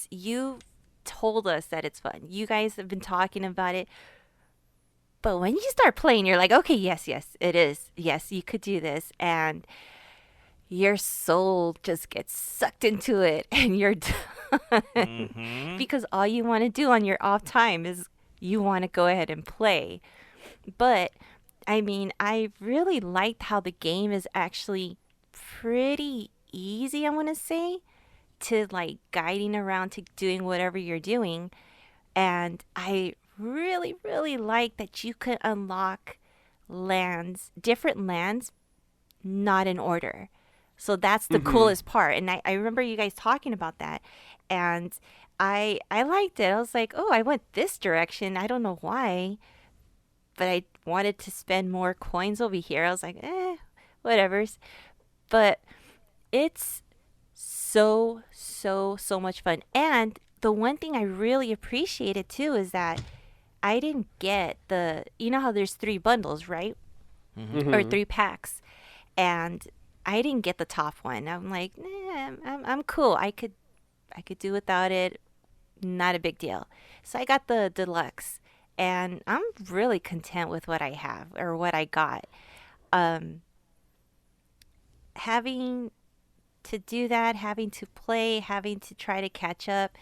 [SPEAKER 1] you told us that it's fun. You guys have been talking about it. But when you start playing, you're like, okay, yes, it is. Yes, you could do this. And your soul just gets sucked into it and you're done.
[SPEAKER 2] Mm-hmm.
[SPEAKER 1] Because all you want to do on your off time is you want to go ahead and play. But I mean, I really liked how the game is actually pretty easy, I want to say, to like guiding around to doing whatever you're doing. And I really, really like that you could unlock different lands, not in order. So that's the coolest part. And I remember you guys talking about that. And I liked it. I was like, oh, I went this direction. I don't know why. But I wanted to spend more coins over here. I was like, whatever's. But it's so much fun. And the one thing I really appreciated too is that I didn't get you know how there's 3 bundles, right?
[SPEAKER 2] Mm-hmm.
[SPEAKER 1] Or 3 packs. And I didn't get the top one. I'm like, nah, I'm cool. I could do without it. Not a big deal. So I got the deluxe. And I'm really content with what I have or what I got. Having to do that, having to play, having to try to catch up,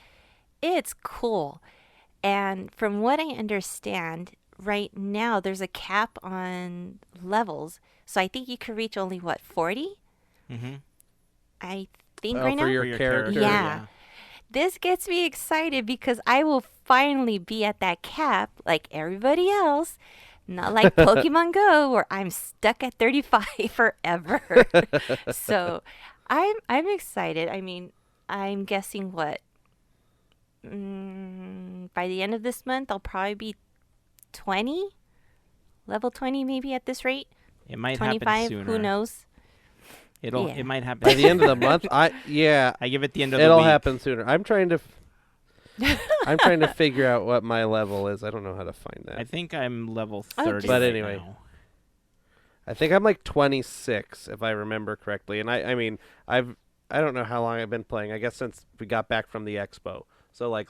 [SPEAKER 1] it's cool. And from what I understand, right now there's a cap on levels. So I think you could reach only, 40?
[SPEAKER 2] Mm-hmm.
[SPEAKER 1] I think
[SPEAKER 3] Oh,
[SPEAKER 1] right
[SPEAKER 3] for
[SPEAKER 1] now?
[SPEAKER 3] your character.
[SPEAKER 1] Yeah. This gets me excited because I will finally be at that cap like everybody else. Not like Pokemon Go where I'm stuck at 35 forever. So I'm excited. I mean, I'm guessing by the end of this month I'll probably be 20, level 20 maybe at this rate.
[SPEAKER 2] It might
[SPEAKER 1] 25,
[SPEAKER 2] happen sooner.
[SPEAKER 1] who knows?
[SPEAKER 2] It might happen
[SPEAKER 3] By the end of the month. I
[SPEAKER 2] give it the end of the
[SPEAKER 3] it'll
[SPEAKER 2] week.
[SPEAKER 3] happen sooner. I'm trying to figure out what my level is. I don't know how to find that.
[SPEAKER 2] I think I'm level
[SPEAKER 1] Oh,
[SPEAKER 2] 30.
[SPEAKER 3] But
[SPEAKER 2] right
[SPEAKER 3] anyway.
[SPEAKER 2] now.
[SPEAKER 3] I think I'm like 26 if I remember correctly. And I mean, I don't know how long I've been playing. I guess since we got back from the expo. So like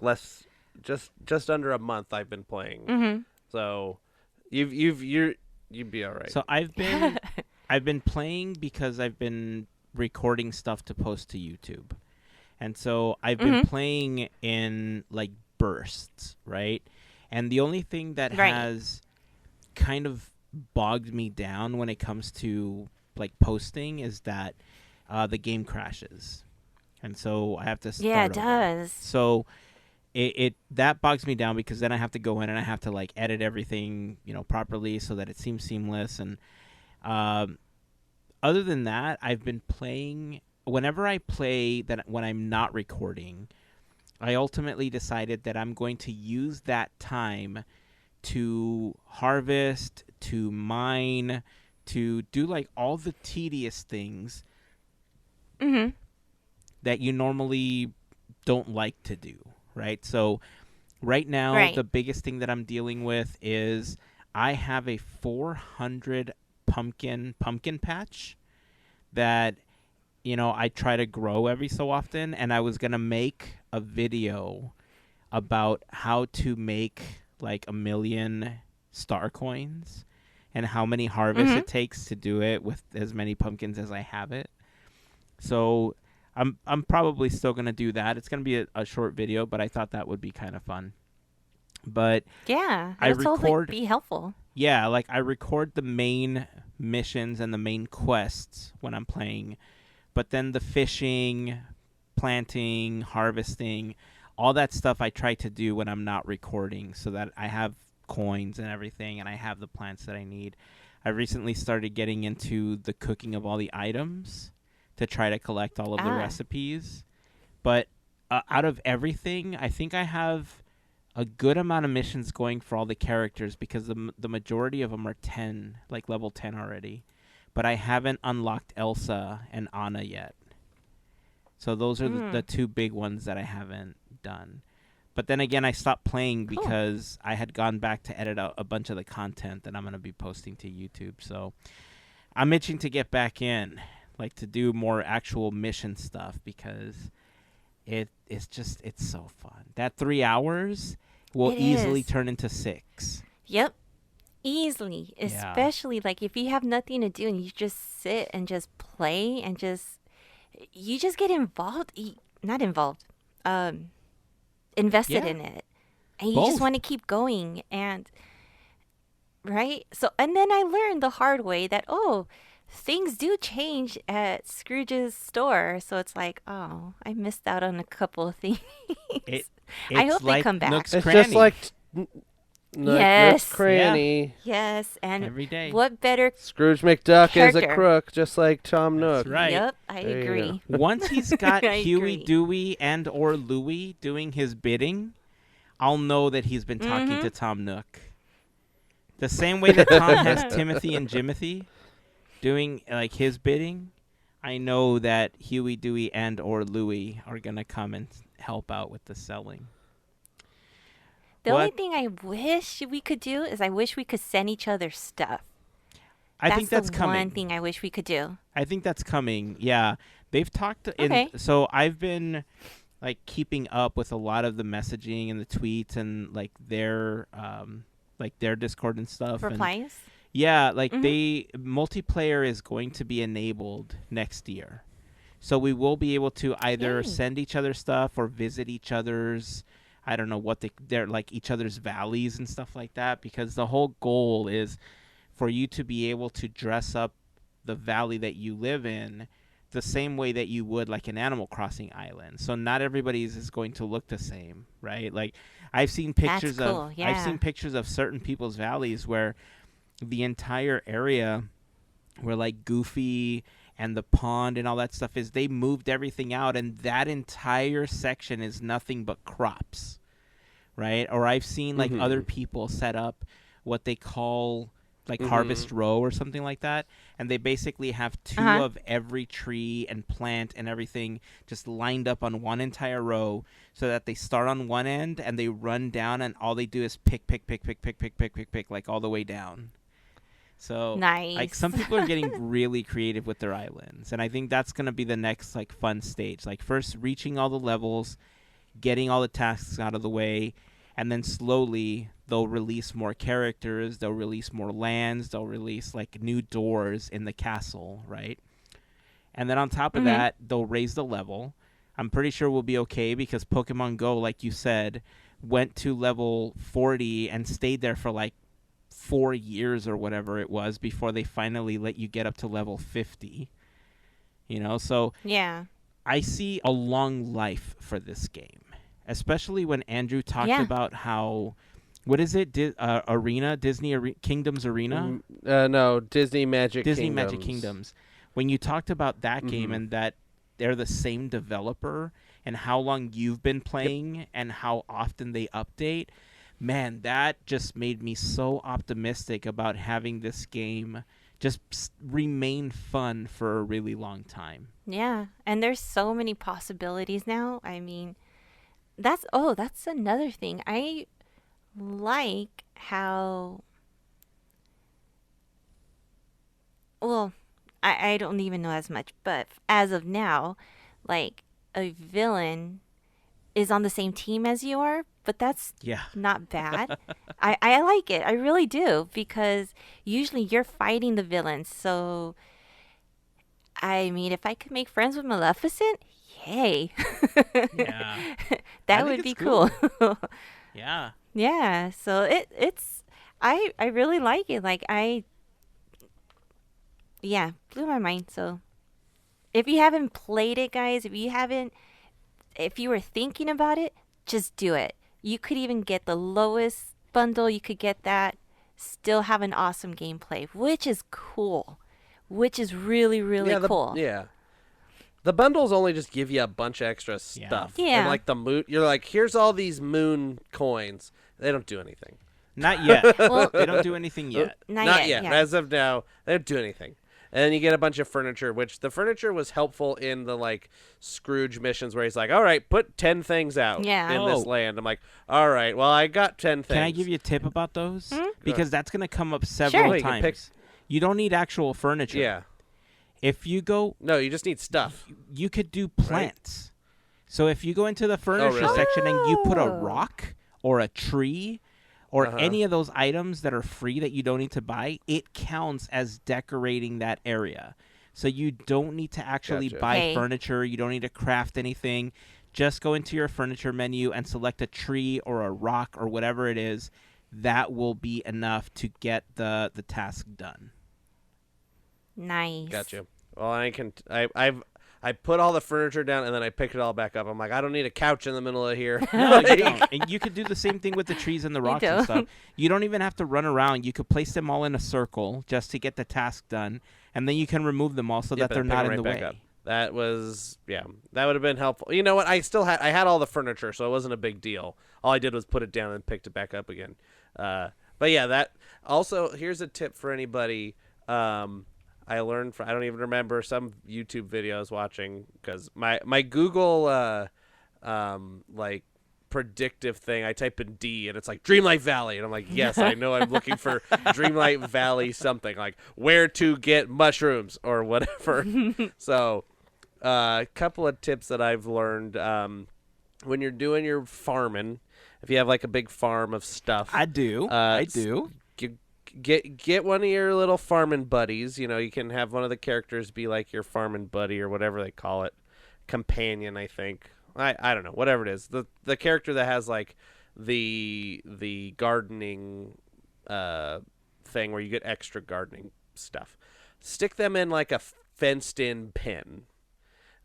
[SPEAKER 3] just under a month I've been playing.
[SPEAKER 1] Mm-hmm.
[SPEAKER 3] So you'd be all right.
[SPEAKER 2] So I've been playing because I've been recording stuff to post to YouTube. And so I've been playing in like bursts, right? And the only thing that has kind of bogged me down when it comes to like posting is that the game crashes. And so I have to start
[SPEAKER 1] Yeah, it
[SPEAKER 2] over.
[SPEAKER 1] does.
[SPEAKER 2] So it that bogs me down because then I have to go in and I have to like edit everything, properly so that it seems seamless. And other than that, I've been playing. Whenever I play when I'm not recording, I ultimately decided that I'm going to use that time to harvest, to mine, to do like all the tedious things that you normally don't like to do, right? So right now, the biggest thing that I'm dealing with is I have a 400 pumpkin patch that I try to grow every so often, and I was going to make a video about how to make like 1 million star coins and how many harvests it takes to do it with as many pumpkins as I have it. So I'm probably still going to do that. It's going to be a short video, but I thought that would be kind of fun. But
[SPEAKER 1] yeah,
[SPEAKER 2] I
[SPEAKER 1] it'll totally
[SPEAKER 2] record
[SPEAKER 1] be helpful.
[SPEAKER 2] Yeah, like I record the main missions and the main quests when I'm playing. But then the fishing, planting, harvesting, all that stuff I try to do when I'm not recording so that I have coins and everything and I have the plants that I need. I recently started getting into the cooking of all the items to try to collect all of the
[SPEAKER 1] Ah.
[SPEAKER 2] recipes. But out of everything, I think I have a good amount of missions going for all the characters because the majority of them are 10, like level 10 already. But I haven't unlocked Elsa and Anna yet. So those are the two big ones that I haven't done. But then again, I stopped playing because I had gone back to edit out a bunch of the content that I'm going to be posting to YouTube. So I'm itching to get back in, like to do more actual mission stuff because it's so fun. That 3 hours will easily turn into 6.
[SPEAKER 1] Yep. Easily.
[SPEAKER 2] Yeah.
[SPEAKER 1] Especially like if you have nothing to do and you just sit and just play and you just get involved. Not involved. Invested in it. And you just
[SPEAKER 2] Both.
[SPEAKER 1] want to keep going and right? So and then I learned the hard way that things do change at Scrooge's store. So it's like, oh, I missed out on a couple of things. I hope they come back.
[SPEAKER 2] Nook's
[SPEAKER 3] It's
[SPEAKER 2] Cranny.
[SPEAKER 3] just like
[SPEAKER 1] Yes.
[SPEAKER 3] Nook Cranny.
[SPEAKER 1] Yes, and
[SPEAKER 2] Every day.
[SPEAKER 1] what better?
[SPEAKER 3] Scrooge McDuck is a
[SPEAKER 1] Character.
[SPEAKER 3] crook, just like Tom Nook.
[SPEAKER 2] That's right.
[SPEAKER 1] Yep, I
[SPEAKER 3] There you
[SPEAKER 1] agree.
[SPEAKER 2] Once he's got
[SPEAKER 1] I
[SPEAKER 2] Huey,
[SPEAKER 1] agree.
[SPEAKER 2] Dewey, and or Louie doing his bidding, I'll know that he's been talking to Tom Nook. The same way that Tom has Timothy and Jimothy doing like his bidding, I know that Huey, Dewey, and or Louie are gonna come and help out with the selling.
[SPEAKER 1] The only
[SPEAKER 2] What?
[SPEAKER 1] thing I wish we could do is I wish we could send each other stuff.
[SPEAKER 2] I think that's
[SPEAKER 1] the
[SPEAKER 2] coming.
[SPEAKER 1] one thing I wish we could do.
[SPEAKER 2] I think that's coming. Yeah, they've talked.
[SPEAKER 1] Okay.
[SPEAKER 2] So I've been like keeping up with a lot of the messaging and the tweets and like their Discord and stuff. And
[SPEAKER 1] Replies?
[SPEAKER 2] yeah, like multiplayer is going to be enabled next year, so we will be able to either
[SPEAKER 1] Yay.
[SPEAKER 2] send each other stuff or visit each other's. I don't know what they're like each other's valleys and stuff like that, because the whole goal is for you to be able to dress up the valley that you live in the same way that you would like an Animal Crossing island. So not everybody's is going to look the same, right? Like I've seen pictures
[SPEAKER 1] cool,
[SPEAKER 2] I've
[SPEAKER 1] yeah.
[SPEAKER 2] seen pictures of certain people's valleys where the entire area where like Goofy and the pond and all that stuff is, they moved everything out and that entire section is nothing but crops, right? Or I've seen like other people set up what they call like Harvest Row or something like that, and they basically have two of every tree and plant and everything just lined up on one entire row, so that they start on one end and they run down and all they do is pick like all the way down. So
[SPEAKER 1] Nice.
[SPEAKER 2] like some people are getting really creative with their islands, and I think that's going to be the next like fun stage. Like first reaching all the levels, getting all the tasks out of the way, and then slowly they'll release more characters, they'll release more lands, they'll release like new doors in the castle, right? And then on top of that, they'll raise the level. I'm pretty sure we'll be okay because Pokemon Go, like you said, went to level 40 and stayed there for like 4 years or whatever it was before they finally let you get up to level 50. You know, so
[SPEAKER 1] Yeah.
[SPEAKER 2] I see a long life for this game, especially when Andrew talked about how, what is it? Arena, Kingdoms Arena?
[SPEAKER 3] No, Disney Magic
[SPEAKER 2] Disney
[SPEAKER 3] Kingdoms.
[SPEAKER 2] Magic Kingdoms. When you talked about that game and that they're the same developer and how long you've been playing and how often they update, man, that just made me so optimistic about having this game just remain fun for a really long time.
[SPEAKER 1] Yeah. And there's so many possibilities now. I mean, that's another thing. I like how, well, I don't even know as much, but as of now, like a villain is on the same team as you are, but that's not bad. I like it. I really do, because usually you're fighting the villains. So, I mean, if I could make friends with Maleficent, yay.
[SPEAKER 2] Yeah.
[SPEAKER 1] That
[SPEAKER 2] I
[SPEAKER 1] would
[SPEAKER 2] think
[SPEAKER 1] be
[SPEAKER 2] it's
[SPEAKER 1] cool.
[SPEAKER 2] Yeah.
[SPEAKER 1] Yeah, so it's I really like it. Like blew my mind. So if you haven't played it, guys, if you were thinking about it, just do it. You could even get the lowest bundle. You could get that, still have an awesome gameplay, which is cool. Which is really, really cool.
[SPEAKER 3] Yeah. The bundles only just give you a bunch of extra stuff.
[SPEAKER 1] Yeah.
[SPEAKER 3] And like the moon, you're like, here's all these moon coins. They don't do anything.
[SPEAKER 2] Not yet.
[SPEAKER 1] Well,
[SPEAKER 2] They don't do anything yet.
[SPEAKER 1] not yet. Yeah.
[SPEAKER 3] As of now, they don't do anything. And then you get a bunch of furniture, which the furniture was helpful in the like Scrooge missions where he's like, all right, put 10 things out
[SPEAKER 1] Yeah.
[SPEAKER 3] in this land. I'm like, all right, well, I got 10 things.
[SPEAKER 2] Can I give you a tip about those?
[SPEAKER 1] Hmm?
[SPEAKER 2] Because that's going to come up
[SPEAKER 1] Sure.
[SPEAKER 2] several
[SPEAKER 3] You can
[SPEAKER 2] times.
[SPEAKER 3] pick-
[SPEAKER 2] You don't need actual furniture.
[SPEAKER 3] Yeah.
[SPEAKER 2] If you go,
[SPEAKER 3] No, you just need stuff.
[SPEAKER 2] you could do plants. So if you go into the furniture
[SPEAKER 3] really?
[SPEAKER 2] section and you put a
[SPEAKER 1] Oh.
[SPEAKER 2] rock or a tree or
[SPEAKER 3] Uh-huh.
[SPEAKER 2] any of those items that are free that you don't need to buy, it counts as decorating that area. So you don't need to actually
[SPEAKER 3] Gotcha.
[SPEAKER 2] buy
[SPEAKER 1] Okay.
[SPEAKER 2] furniture. You don't need to craft anything. Just go into your furniture menu and select a tree or a rock or whatever it is. That will be enough to get the task done.
[SPEAKER 1] Nice.
[SPEAKER 3] Gotcha. Well, I put all the furniture down and then I picked it all back up. I'm like, I don't need a couch in the middle of here.
[SPEAKER 2] No, you don't. And you could do the same thing with the trees and the rocks and
[SPEAKER 1] don't.
[SPEAKER 2] stuff. You don't even have to run around. You could place them all in a circle just to get the task done, and then you can remove them all so
[SPEAKER 3] Yep,
[SPEAKER 2] that they're
[SPEAKER 3] and pick
[SPEAKER 2] not
[SPEAKER 3] them
[SPEAKER 2] in the
[SPEAKER 3] right back
[SPEAKER 2] way.
[SPEAKER 3] up. That was, that would have been helpful. You know what? I had all the furniture, so it wasn't a big deal. All I did was put it down and picked it back up again. But yeah, that also, here's a tip for anybody. I learned from, I don't even remember, some YouTube video I was watching, because my Google like predictive thing, I type in D and it's like Dreamlight Valley, and I'm like, yes, I know I'm looking for Dreamlight Valley something, like where to get mushrooms or whatever. So a couple of tips that I've learned when you're doing your farming, if you have like a big farm of stuff,
[SPEAKER 2] I do. I do.
[SPEAKER 3] Get one of your little farming buddies. You know, you can have one of the characters be like your farming buddy or whatever they call it, companion, I think. I don't know, whatever it is. The character that has like the gardening thing where you get extra gardening stuff. Stick them in like a fenced in pen.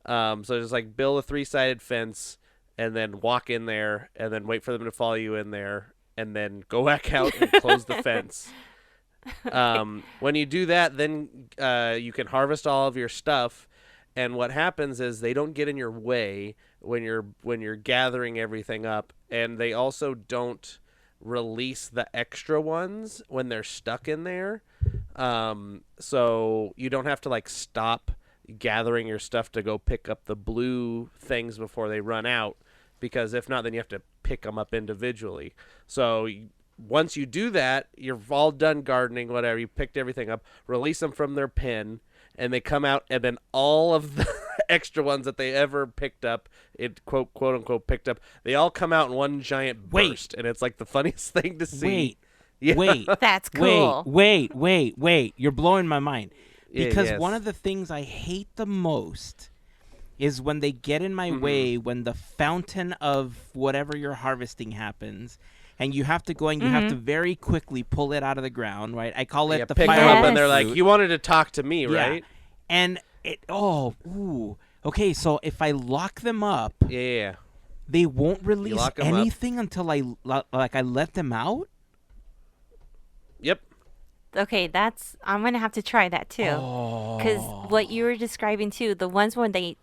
[SPEAKER 3] So just like build a 3-sided fence and then walk in there and then wait for them to follow you in there and then go back out and close the fence. When you do that, then you can harvest all of your stuff, and what happens is they don't get in your way when you're gathering everything up, and they also don't release the extra ones when they're stuck in there. So you don't have to like stop gathering your stuff to go pick up the blue things before they run out, because if not, then you have to pick them up individually. So once you do that, you're all done gardening, whatever, you picked everything up, release them from their pen, and they come out, and then all of the extra ones that they ever picked up, quote unquote picked up, they all come out in one giant burst, and it's like the funniest thing to see.
[SPEAKER 2] Wait.
[SPEAKER 1] That's cool.
[SPEAKER 2] Wait. You're blowing my mind. Because
[SPEAKER 3] yes.
[SPEAKER 2] one of the things I hate the most is when they get in my way when the fountain of whatever you're harvesting happens, and you have to go and you have to very quickly pull it out of the ground, right? I call it the
[SPEAKER 3] pick
[SPEAKER 2] fire.
[SPEAKER 3] them up,
[SPEAKER 1] Yes.
[SPEAKER 3] and they're like, you wanted to talk to me,
[SPEAKER 2] Yeah.
[SPEAKER 3] right?
[SPEAKER 2] And okay, so if I lock them up,
[SPEAKER 3] Yeah.
[SPEAKER 2] they won't release
[SPEAKER 3] lock 'em up.
[SPEAKER 2] anything until I let them out?
[SPEAKER 3] Yep.
[SPEAKER 1] Okay, I'm gonna have to try that too. Because what you were describing too, the ones when they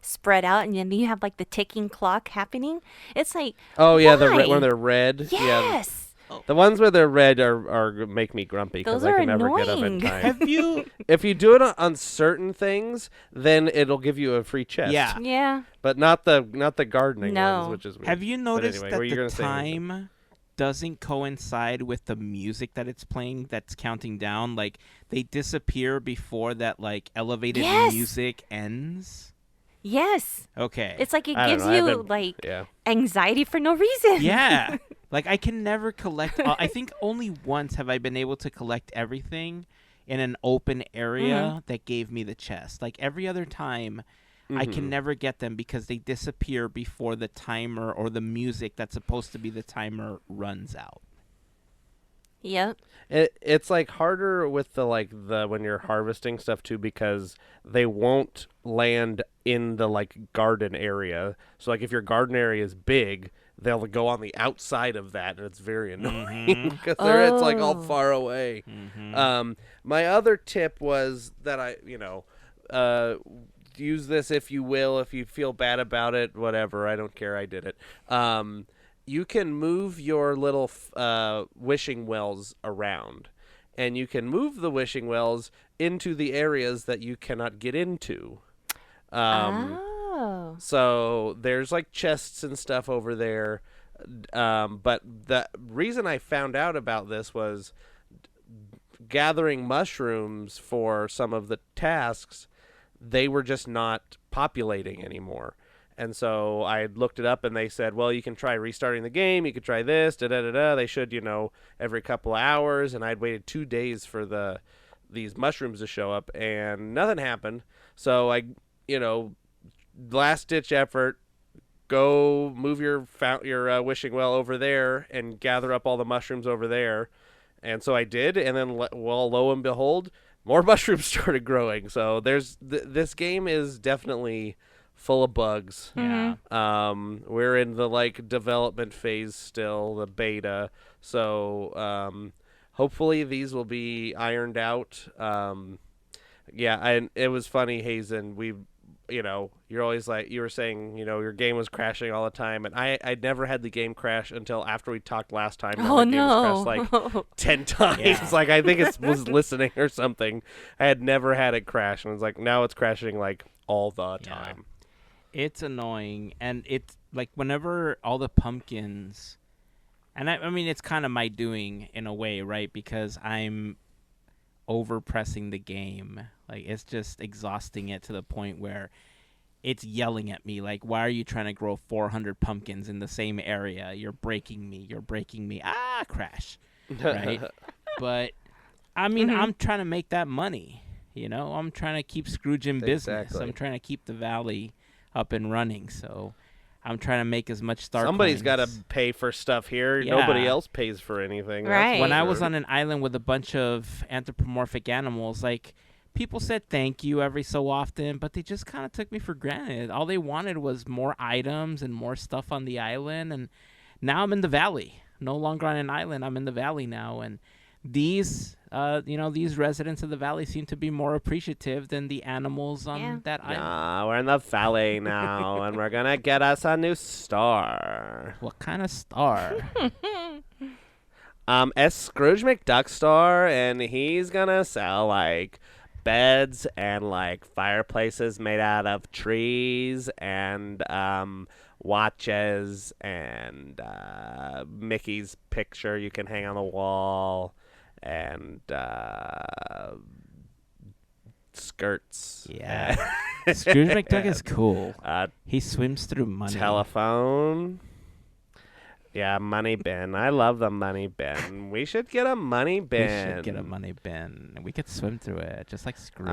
[SPEAKER 1] spread out and then you have like the ticking clock happening. It's like,
[SPEAKER 3] Oh yeah,
[SPEAKER 1] why?
[SPEAKER 3] when they're red. Yeah.
[SPEAKER 1] Yes.
[SPEAKER 3] The ones where they're red are make me grumpy because
[SPEAKER 1] Those
[SPEAKER 3] I
[SPEAKER 1] are
[SPEAKER 3] can never get up in
[SPEAKER 1] annoying.
[SPEAKER 3] time.
[SPEAKER 2] Have you?
[SPEAKER 3] If you do it on certain things, then it'll give you a free chest.
[SPEAKER 2] Yeah.
[SPEAKER 1] Yeah.
[SPEAKER 3] But not the gardening
[SPEAKER 1] No.
[SPEAKER 3] ones, which is weird.
[SPEAKER 2] Have you noticed
[SPEAKER 3] anyway, were you
[SPEAKER 2] that
[SPEAKER 3] gonna
[SPEAKER 2] the
[SPEAKER 3] say anything?
[SPEAKER 2] time doesn't coincide with the music that it's playing that's counting down? Like, they disappear before that, like, elevated
[SPEAKER 1] Yes.
[SPEAKER 2] music ends?
[SPEAKER 1] Yes.
[SPEAKER 2] Okay.
[SPEAKER 1] It's like it
[SPEAKER 3] I don't
[SPEAKER 1] gives
[SPEAKER 3] know, I
[SPEAKER 1] you
[SPEAKER 3] haven't-
[SPEAKER 1] like
[SPEAKER 3] Yeah.
[SPEAKER 1] anxiety for no reason.
[SPEAKER 2] Yeah. Like, I can never collect... I think only once have I been able to collect everything in an open area that gave me the chest. Like, every other time, I can never get them because they disappear before the timer or the music that's supposed to be the timer runs out.
[SPEAKER 1] Yep.
[SPEAKER 3] It's like harder with the when you're harvesting stuff too, because they won't land in the like garden area. So like if your garden area is big, they'll go on the outside of that, and it's very annoying because it's like all far away. My other tip was that use this if you will. If you feel bad about it, whatever. I don't care. I did it. You can move your little wishing wells around, and you can move the wishing wells into the areas that you cannot get into. So there's like chests and stuff over there. But the reason I found out about this was gathering mushrooms for some of the tasks. They were just not populating anymore. And so I looked it up, and they said, well, you can try restarting the game. You could try this, da-da-da-da. They should, every couple of hours. And I'd waited 2 days for these mushrooms to show up, and nothing happened. So I, last-ditch effort, go move your wishing well over there and gather up all the mushrooms over there. And so I did, and then, lo and behold, more mushrooms started growing. So this game is definitely full of bugs.
[SPEAKER 2] Yeah.
[SPEAKER 3] We're in the development phase still, the beta. So hopefully these will be ironed out. And it was funny, Heyzen. You're always you were saying, your game was crashing all the time, and I'd never had the game crash until after we talked last time.
[SPEAKER 1] Oh,
[SPEAKER 3] the game was crashed 10 times.
[SPEAKER 2] Yeah.
[SPEAKER 3] I think it was listening or something. I had never had it crash, and it was now it's crashing all the time.
[SPEAKER 2] It's annoying, and it's whenever all the pumpkins, and I mean it's kind of my doing in a way, right? Because I'm overpressing the game. It's just exhausting it to the point where it's yelling at me why are you trying to grow 400 pumpkins in the same area? You're breaking me. Crash. Right? But I mean, I'm trying to make that money. I'm trying to keep Scrooge in business.
[SPEAKER 3] Exactly.
[SPEAKER 2] I'm trying to keep the valley up and running, so I'm trying to make as much star
[SPEAKER 3] Somebody's got to
[SPEAKER 2] coins.
[SPEAKER 3] pay for stuff here.
[SPEAKER 2] Yeah.
[SPEAKER 3] Nobody else pays for anything.
[SPEAKER 1] Right.
[SPEAKER 2] When I was on an island with a bunch of anthropomorphic animals, people said thank you every so often, but they just kind of took me for granted. All they wanted was more items and more stuff on the island, and now I'm in the valley. No longer on an island, I'm in the valley now, and these residents of the valley seem to be more appreciative than the animals on that island.
[SPEAKER 3] Yeah, we're in the valley now, and we're gonna get us a new star.
[SPEAKER 2] What kind of star?
[SPEAKER 3] A Scrooge McDuck star, and he's gonna sell beds and fireplaces made out of trees and watches and Mickey's picture you can hang on the wall and skirts.
[SPEAKER 2] Yeah. Scrooge McDuck is cool. He swims through money.
[SPEAKER 3] Telephone. Yeah, money bin. I love the money bin. We should get a money bin.
[SPEAKER 2] We should get a money bin. We could swim through it, just like Scrooge.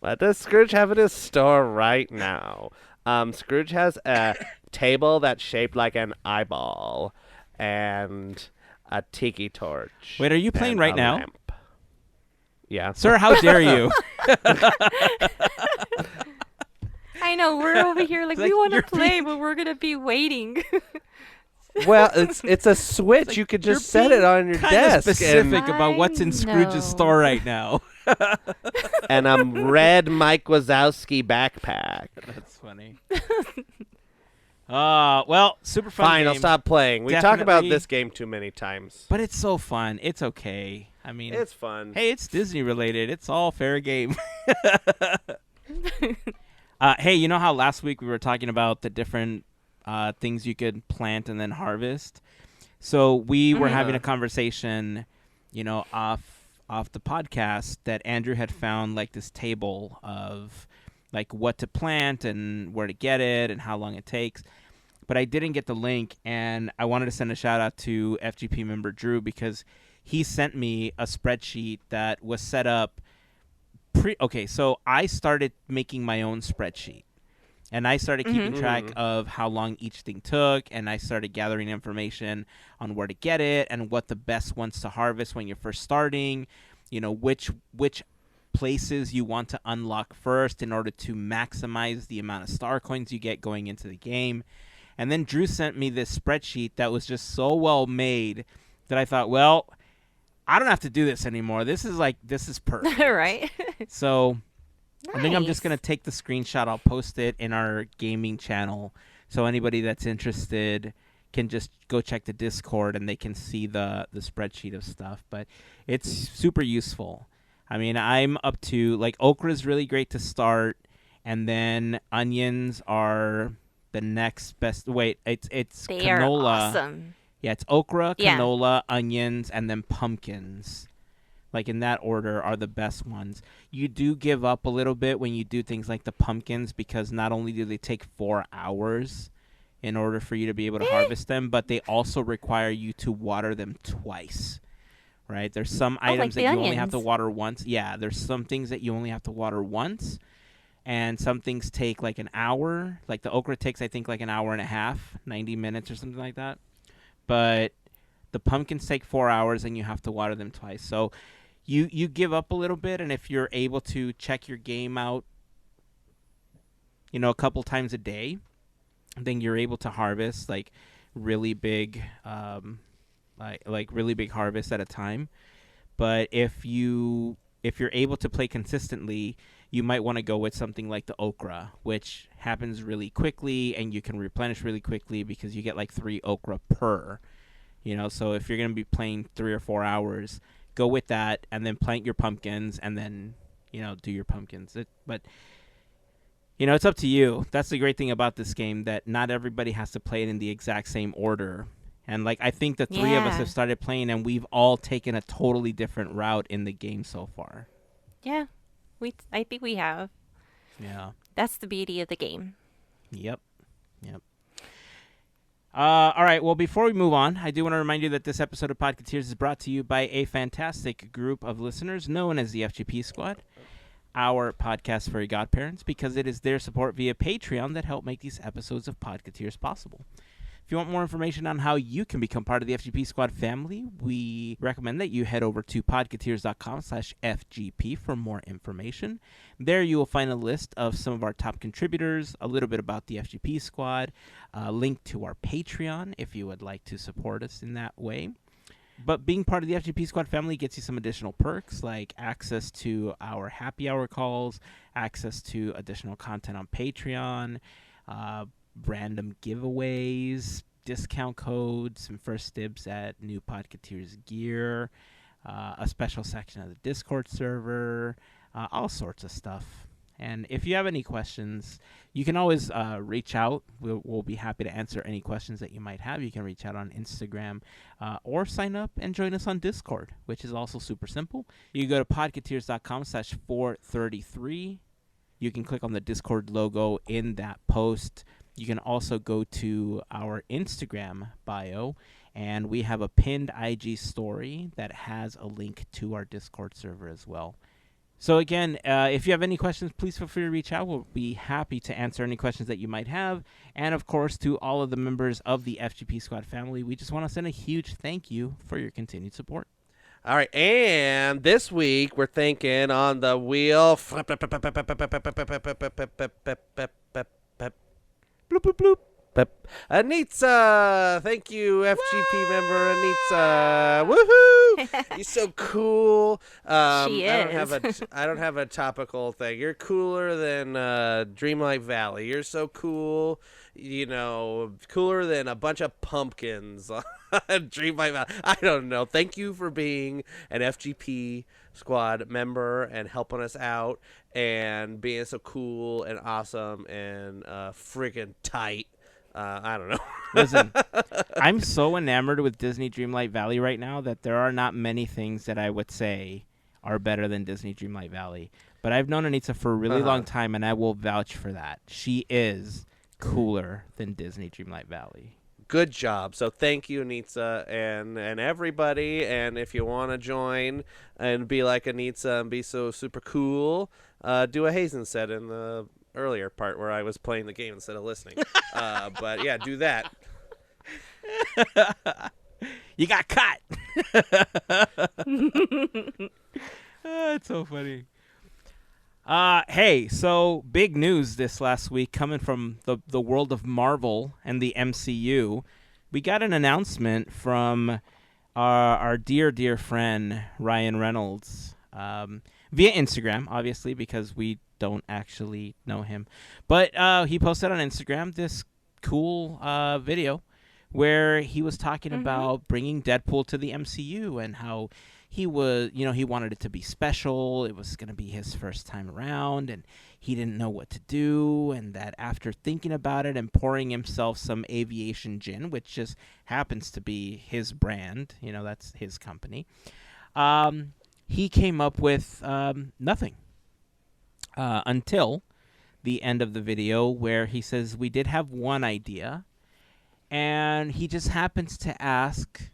[SPEAKER 3] What does Scrooge have in his store right now? Scrooge has a table that's shaped like an eyeball and a tiki torch.
[SPEAKER 2] Wait, are you playing
[SPEAKER 3] and
[SPEAKER 2] right
[SPEAKER 3] a
[SPEAKER 2] now?
[SPEAKER 3] lamp. Yeah.
[SPEAKER 2] Sir, how dare you?
[SPEAKER 1] I know, we're over here we want to play, but we're going to be waiting.
[SPEAKER 3] Well, it's a switch. You could just set it on your desk.
[SPEAKER 2] Specific about what's in Scrooge's store right now.
[SPEAKER 3] And a red Mike Wazowski backpack.
[SPEAKER 2] That's funny. Well, super fun
[SPEAKER 3] Fine,
[SPEAKER 2] game.
[SPEAKER 3] I'll stop playing. We talk about
[SPEAKER 2] Definitely.
[SPEAKER 3] this game too many times.
[SPEAKER 2] But it's so fun. It's okay. I mean,
[SPEAKER 3] It's fun.
[SPEAKER 2] hey, it's Disney related. It's all fair game. Hey, you know how last week we were talking about the different things you could plant and then harvest? So we were having a conversation, off the podcast that Andrew had found this table of what to plant and where to get it and how long it takes. But I didn't get the link, and I wanted to send a shout out to FGP member Drew because he sent me a spreadsheet that was set up. Okay, so I started making my own spreadsheet, and I started keeping track of how long each thing took, and I started gathering information on where to get it and what the best ones to harvest when you're first starting, which places you want to unlock first in order to maximize the amount of star coins you get going into the game. And then Drew sent me this spreadsheet that was just so well made that I thought, well, I don't have to do this anymore. This is perfect.
[SPEAKER 1] Right?
[SPEAKER 2] So I think I'm just
[SPEAKER 1] Nice.
[SPEAKER 2] going to take the screenshot. I'll post it in our gaming channel. So anybody that's interested can just go check the Discord and they can see the spreadsheet of stuff. But it's super useful. I mean, I'm up to, like, okra is really great to start. And then onions are the next best. Wait, it's
[SPEAKER 1] They are
[SPEAKER 2] canola.
[SPEAKER 1] awesome.
[SPEAKER 2] Yeah, it's okra,
[SPEAKER 1] Yeah.
[SPEAKER 2] canola, onions, and then pumpkins. Like, in that order are the best ones. You do give up a little bit when you do things like the pumpkins because not only do they take 4 hours in order for you to be able to harvest them, but they also require you to water them twice, right? There's some
[SPEAKER 1] like
[SPEAKER 2] items that
[SPEAKER 1] the
[SPEAKER 2] you only have to
[SPEAKER 1] onions.
[SPEAKER 2] water once. Yeah, there's some things that you only have to water once, and some things take like an hour. Like the okra takes, I think, like an hour and a half, 90 minutes or something like that. But the pumpkins take 4 hours, and you have to water them twice. So you give up a little bit, and if you're able to check your game out, a couple times a day, then you're able to harvest like really big, like really big harvests at a time. But if you're able to play consistently, you might want to go with something like the okra, which happens really quickly, and you can replenish really quickly because you get like 3 okra per. So if you're going to be playing 3 or 4 hours, go with that, and then plant your pumpkins, and then, do your pumpkins. But it's up to you. That's the great thing about this game, that not everybody has to play it in the exact same order. And, like, I think the 3 of us
[SPEAKER 1] Yeah.
[SPEAKER 2] have started playing, and we've all taken a totally different route in the game so far.
[SPEAKER 1] Yeah. I think we have.
[SPEAKER 2] Yeah.
[SPEAKER 1] That's the beauty of the game.
[SPEAKER 2] Yep. All right. Well, before we move on, I do want to remind you that this episode of Podketeers is brought to you by a fantastic group of listeners known as the FGP Squad, our podcast Fairy Godparents, because it is their support via Patreon that help make these episodes of Podketeers possible. If you want more information on how you can become part of the FGP Squad family, we recommend that you head over to podketeers.com/FGP for more information. There you will find a list of some of our top contributors, a little bit about the FGP Squad, a link to our Patreon if you would like to support us in that way. But being part of the FGP Squad family gets you some additional perks, like access to our happy hour calls, access to additional content on Patreon, random giveaways, discount codes, some first dibs at new Podketeers gear, a special section of the Discord server, all sorts of stuff. And if you have any questions, you can always reach out. We'll be happy to answer any questions that you might have. You can reach out on Instagram or sign up and join us on Discord, which is also super simple. You can go to podketeers.com/433. You can click on the Discord logo in that post. You can also go to our Instagram bio, and we have a pinned IG story that has a link to our Discord server as well. So again, if you have any questions, please feel free to reach out. We'll be happy to answer any questions that you might have. And of course, to all of the members of the FGP Squad family, we just want to send a huge thank you for your continued support.
[SPEAKER 3] All right, and this week we're thinking on the wheel. Bloop, bloop, bloop. Anitza, thank you, FGP member Anitza. Woohoo! You're so cool.
[SPEAKER 1] She is.
[SPEAKER 3] I don't have a topical thing. You're cooler than Dreamlight Valley. You're so cool. Cooler than a bunch of pumpkins. Dreamlight Valley. I don't know. Thank you for being an FGP Squad member and helping us out and being so cool and awesome and friggin' tight. I don't know.
[SPEAKER 2] Listen, I'm so enamored with Disney Dreamlight Valley right now that there are not many things that I would say are better than Disney Dreamlight Valley. But I've known Anitza for a really long time, and I will vouch for that. She is cooler than Disney Dreamlight Valley.
[SPEAKER 3] Good job. So thank you, Anitza, and everybody. And if you want to join and be like Anitza and be so super cool, do a Heyzen set in the earlier part where I was playing the game instead of listening. But yeah, do that.
[SPEAKER 2] You got caught. It's so funny. Hey, so big news this last week coming from the world of Marvel and the MCU. We got an announcement from our dear friend Ryan Reynolds via Instagram, obviously, because we don't actually know him. But he posted on Instagram this cool video where he was talking about bringing Deadpool to the MCU and how he was, he wanted it to be special. It was going to be his first time around, and he didn't know what to do, and that after thinking about it and pouring himself some aviation gin, which just happens to be his brand, that's his company, he came up with nothing until the end of the video where he says, we did have one idea, and he just happens to ask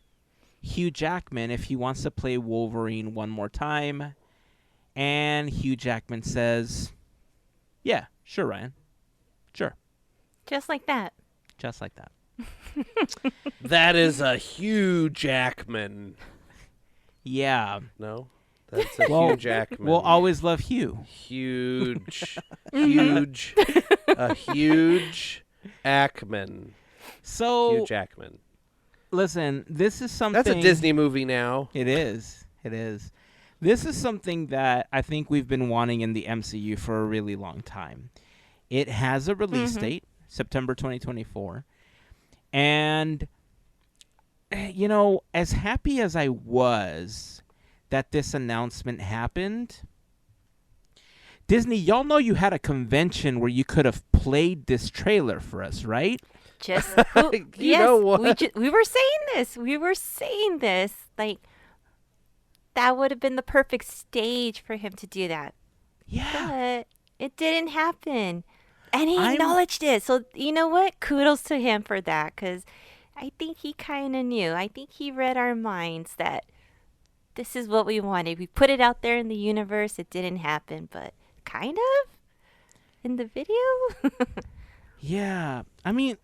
[SPEAKER 2] Hugh Jackman if he wants to play Wolverine one more time, and Hugh Jackman says, yeah, sure, Ryan. Sure.
[SPEAKER 1] Just like that.
[SPEAKER 2] Just like that.
[SPEAKER 3] That is a Hugh Jackman.
[SPEAKER 2] Yeah.
[SPEAKER 3] No? That's a Hugh Jackman.
[SPEAKER 2] We'll always love Hugh.
[SPEAKER 3] Huge. Huge. A huge Ackman.
[SPEAKER 2] So,
[SPEAKER 3] Hugh Jackman.
[SPEAKER 2] Listen, this is something...
[SPEAKER 3] That's a Disney movie now.
[SPEAKER 2] It is. It is. This is something that I think we've been wanting in the MCU for a really long time. It has a release date, September 2024. And, as happy as I was that this announcement happened, Disney, y'all know you had a convention where you could have played this trailer for us, right?
[SPEAKER 1] Just
[SPEAKER 3] you know what?
[SPEAKER 1] We were saying this. Like, that would have been the perfect stage for him to do that.
[SPEAKER 2] Yeah.
[SPEAKER 1] But it didn't happen. And he acknowledged it. So, you know what? Kudos to him for that, because I think he kind of knew. I think he read our minds that this is what we wanted. We put it out there in the universe. It didn't happen, but kind of in the video.
[SPEAKER 2] Yeah. I mean,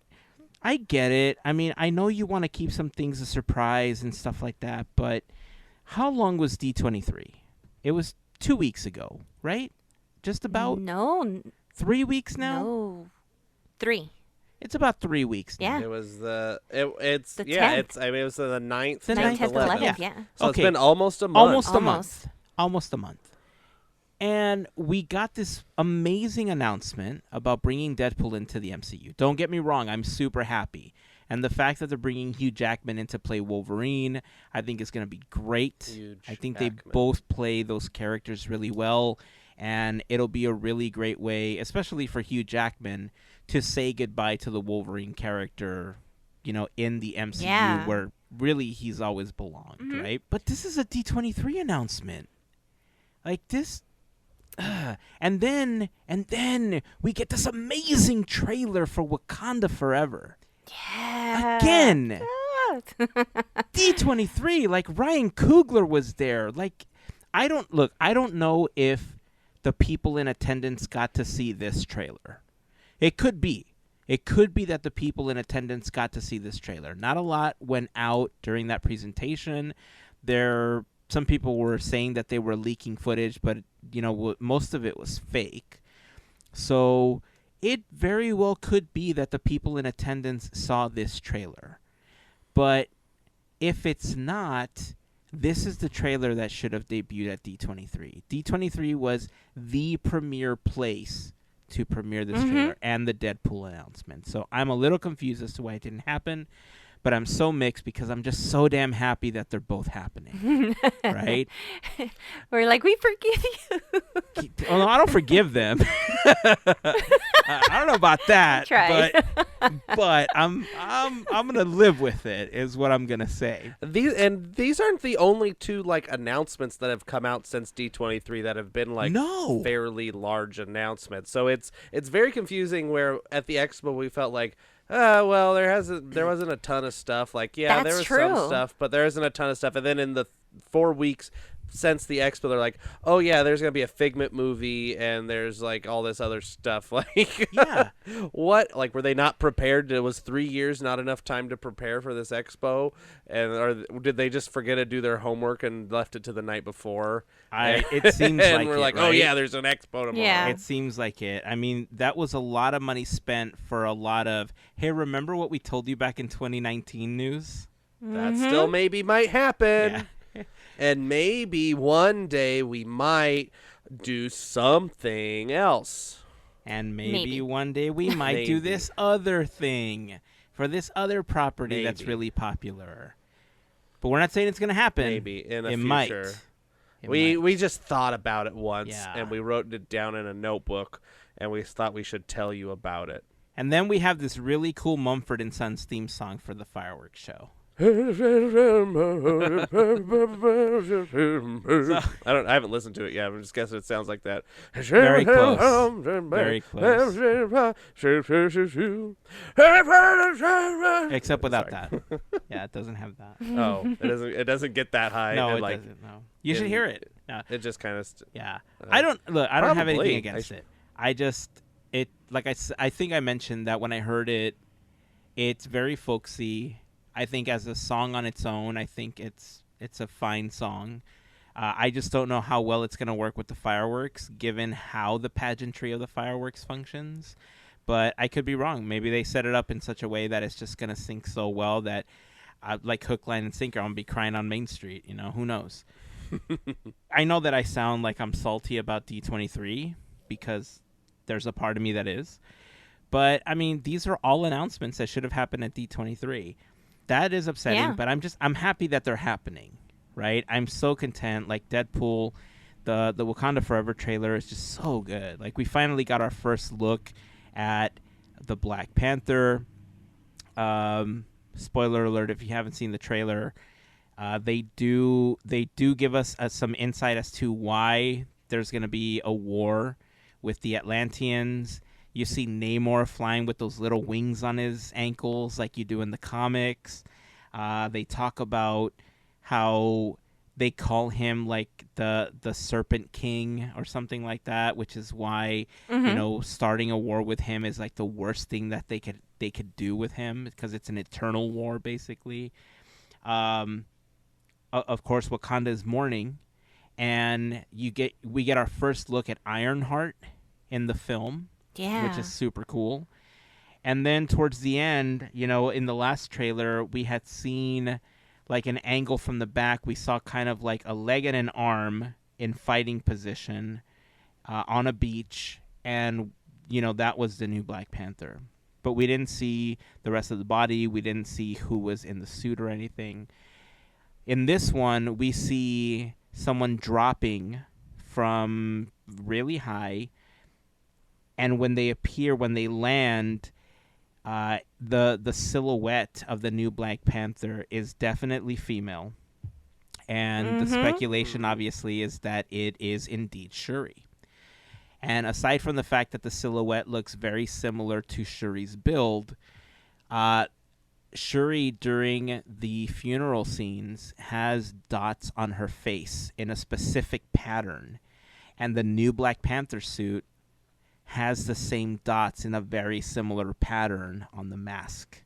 [SPEAKER 2] I get it. I mean, I know you want to keep some things a surprise and stuff like that, but how long was D23? It was 2 weeks ago, right? Just about?
[SPEAKER 1] No.
[SPEAKER 2] 3 weeks now?
[SPEAKER 1] No. 3.
[SPEAKER 2] It's about 3 weeks now.
[SPEAKER 1] Yeah.
[SPEAKER 3] It was
[SPEAKER 1] The
[SPEAKER 3] it
[SPEAKER 1] 10th.
[SPEAKER 3] was the 9th,
[SPEAKER 2] The
[SPEAKER 1] 9th,
[SPEAKER 3] 10th,
[SPEAKER 1] 10th,
[SPEAKER 3] 11th.
[SPEAKER 1] 11th, yeah.
[SPEAKER 3] So
[SPEAKER 2] Okay.
[SPEAKER 3] it's been almost a month.
[SPEAKER 2] Almost a month. And we got this amazing announcement about bringing Deadpool into the MCU. Don't get me wrong, I'm super happy. And the fact that they're bringing Hugh Jackman in to play Wolverine, I think is going to be great. I think they both play those characters really well. And it'll be a really great way, especially for Hugh Jackman, to say goodbye to the Wolverine character, in the MCU where really he's always belonged, right? But this is a D23 announcement. Like this... And then we get this amazing trailer for Wakanda Forever.
[SPEAKER 1] Yeah.
[SPEAKER 2] Again. D23, like Ryan Coogler was there. Like, I don't know if the people in attendance got to see this trailer. It could be that the people in attendance got to see this trailer. Not a lot went out during that presentation. Some people were saying that they were leaking footage, but most of it was fake. So it very well could be that the people in attendance saw this trailer. But if it's not, this is the trailer that should have debuted at D23. D23 was the premier place to premiere this trailer and the Deadpool announcement. So I'm a little confused as to why it didn't happen. But I'm so mixed because I'm just so damn happy that they're both happening, right?
[SPEAKER 1] We're like, we forgive you.
[SPEAKER 2] Oh, no, I don't forgive them. I don't know about that.
[SPEAKER 1] Try.
[SPEAKER 2] But I'm gonna live with it. Is what I'm gonna say.
[SPEAKER 3] These aren't the only two announcements that have come out since D23 that have been fairly large announcements. So it's very confusing. Where at the expo we felt like, well, there wasn't a ton of stuff. There was some stuff, but there isn't a ton of stuff. And then in the 4 weeks since the expo, they're like, oh yeah, there's gonna be a Figment movie, and there's all this other stuff.
[SPEAKER 2] Yeah,
[SPEAKER 3] what? Were they not prepared? It was 3 years, not enough time to prepare for this expo, or did they just forget to do their homework and left it to the night before?
[SPEAKER 2] It seems
[SPEAKER 3] and
[SPEAKER 2] like
[SPEAKER 3] we're
[SPEAKER 2] it,
[SPEAKER 3] like,
[SPEAKER 2] right?
[SPEAKER 3] oh yeah, there's an expo tomorrow.
[SPEAKER 1] Yeah.
[SPEAKER 2] It seems like it. I mean, that was a lot of money spent for a lot of, hey, remember what we told you back in 2019 news?
[SPEAKER 3] that still maybe might happen.
[SPEAKER 2] Yeah.
[SPEAKER 3] And maybe one day we might do something else.
[SPEAKER 2] And maybe
[SPEAKER 1] Maybe.
[SPEAKER 2] one day we might do
[SPEAKER 3] Maybe.
[SPEAKER 2] this other thing for this other property that's
[SPEAKER 3] Maybe.
[SPEAKER 2] really popular. But we're not saying it's going to happen.
[SPEAKER 3] Maybe in a
[SPEAKER 2] it
[SPEAKER 3] future.
[SPEAKER 2] Might. It
[SPEAKER 3] We
[SPEAKER 2] might.
[SPEAKER 3] we just thought about it once,
[SPEAKER 2] Yeah.
[SPEAKER 3] and we wrote it down in a notebook, and we thought we should tell you about it.
[SPEAKER 2] And then we have this really cool Mumford and Sons theme song for the fireworks show.
[SPEAKER 3] I haven't listened to it yet. I'm just guessing it sounds like that.
[SPEAKER 2] Very close. Very close. Except without that. Yeah, it doesn't have that.
[SPEAKER 3] Oh, it doesn't get that high.
[SPEAKER 2] No,
[SPEAKER 3] and
[SPEAKER 2] it
[SPEAKER 3] like,
[SPEAKER 2] doesn't. No. You should hear it. No.
[SPEAKER 3] It just kind of.
[SPEAKER 2] Yeah. I don't have anything
[SPEAKER 3] probably.
[SPEAKER 2] against it. I just I think I mentioned that when I heard it, it's very folksy. I think as a song on its own, I think it's a fine song. I just don't know how well it's going to work with the fireworks, given how the pageantry of the fireworks functions. But I could be wrong. Maybe they set it up in such a way that it's just going to sync so well that, like hook, line, and sinker, I'm going to be crying on Main Street. You know, who knows? I know that I sound like I'm salty about D23 because there's a part of me that is. But, I mean, these are all announcements that should have happened at D23. That is upsetting, but I'm happy that they're happening, right? I'm so content. Like Deadpool, the Wakanda Forever trailer is just so good. Like we finally got our first look at the Black Panther. Spoiler alert: if you haven't seen the trailer, they do give us some insight as to why there's going to be a war with the Atlanteans. You see Namor flying with those little wings on his ankles like you do in the comics. They talk about how they call him like the Serpent King or something like that, which is why starting a war with him is like the worst thing that they could do with him because it's an eternal war basically. Of course, Wakanda is mourning, and we get our first look at Ironheart in the film.
[SPEAKER 1] Yeah.
[SPEAKER 2] Which is super cool. And then towards the end, in the last trailer, we had seen like an angle from the back. We saw kind of like a leg and an arm in fighting position on a beach. And, that was the new Black Panther. But we didn't see the rest of the body. We didn't see who was in the suit or anything. In this one, we see someone dropping from really high. And when they land, the silhouette of the new Black Panther is definitely female. And the speculation, obviously, is that it is indeed Shuri. And aside from the fact that the silhouette looks very similar to Shuri's build, Shuri, during the funeral scenes, has dots on her face in a specific pattern. And the new Black Panther suit has the same dots in a very similar pattern on the mask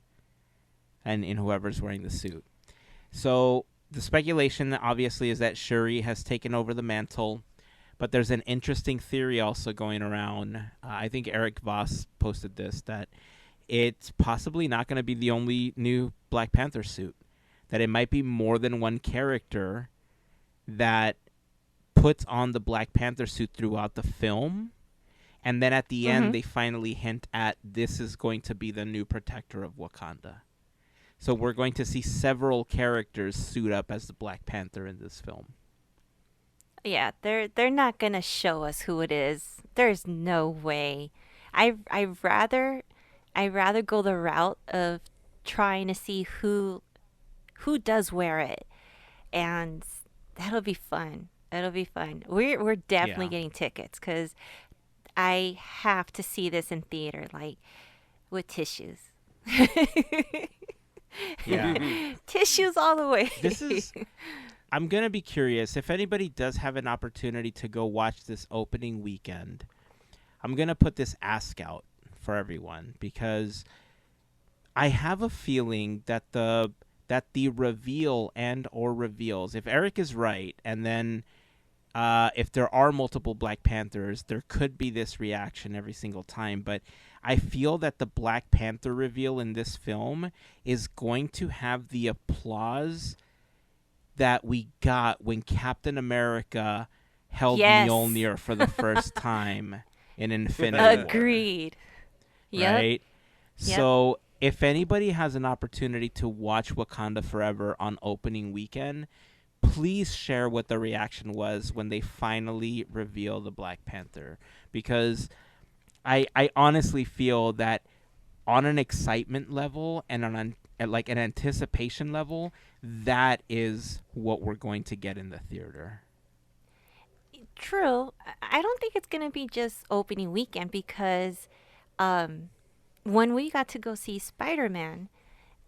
[SPEAKER 2] and in whoever's wearing the suit. So the speculation, obviously, is that Shuri has taken over the mantle, but there's an interesting theory also going around. I think Eric Voss posted this, that it's possibly not going to be the only new Black Panther suit, that it might be more than one character that puts on the Black Panther suit throughout the film. And then at the end, they finally hint at this is going to be the new protector of Wakanda. So we're going to see several characters suit up as the Black Panther in this film.
[SPEAKER 1] Yeah, they're not gonna show us who it is. There's no way. I rather go the route of trying to see who does wear it, and that'll be fun. It'll be fun. We're definitely getting tickets because I have to see this in theater, like with tissues.
[SPEAKER 2] Yeah.
[SPEAKER 1] Tissues all the way.
[SPEAKER 2] I'm going to be curious if anybody does have an opportunity to go watch this opening weekend. I'm going to put this ask out for everyone because I have a feeling that the reveal and or reveals, if Eric is right, and then if there are multiple Black Panthers, there could be this reaction every single time. But I feel that the Black Panther reveal in this film is going to have the applause that we got when Captain America held
[SPEAKER 1] Yes.
[SPEAKER 2] Mjolnir for the first time in Infinity War.
[SPEAKER 1] Agreed. Yep.
[SPEAKER 2] Right?
[SPEAKER 1] Yep.
[SPEAKER 2] So if anybody has an opportunity to watch Wakanda Forever on opening weekend, please share what the reaction was when they finally reveal the Black Panther. Because I honestly feel that on an excitement level and on an anticipation level, that is what we're going to get in the theater.
[SPEAKER 1] True. I don't think it's going to be just opening weekend because when we got to go see Spider-Man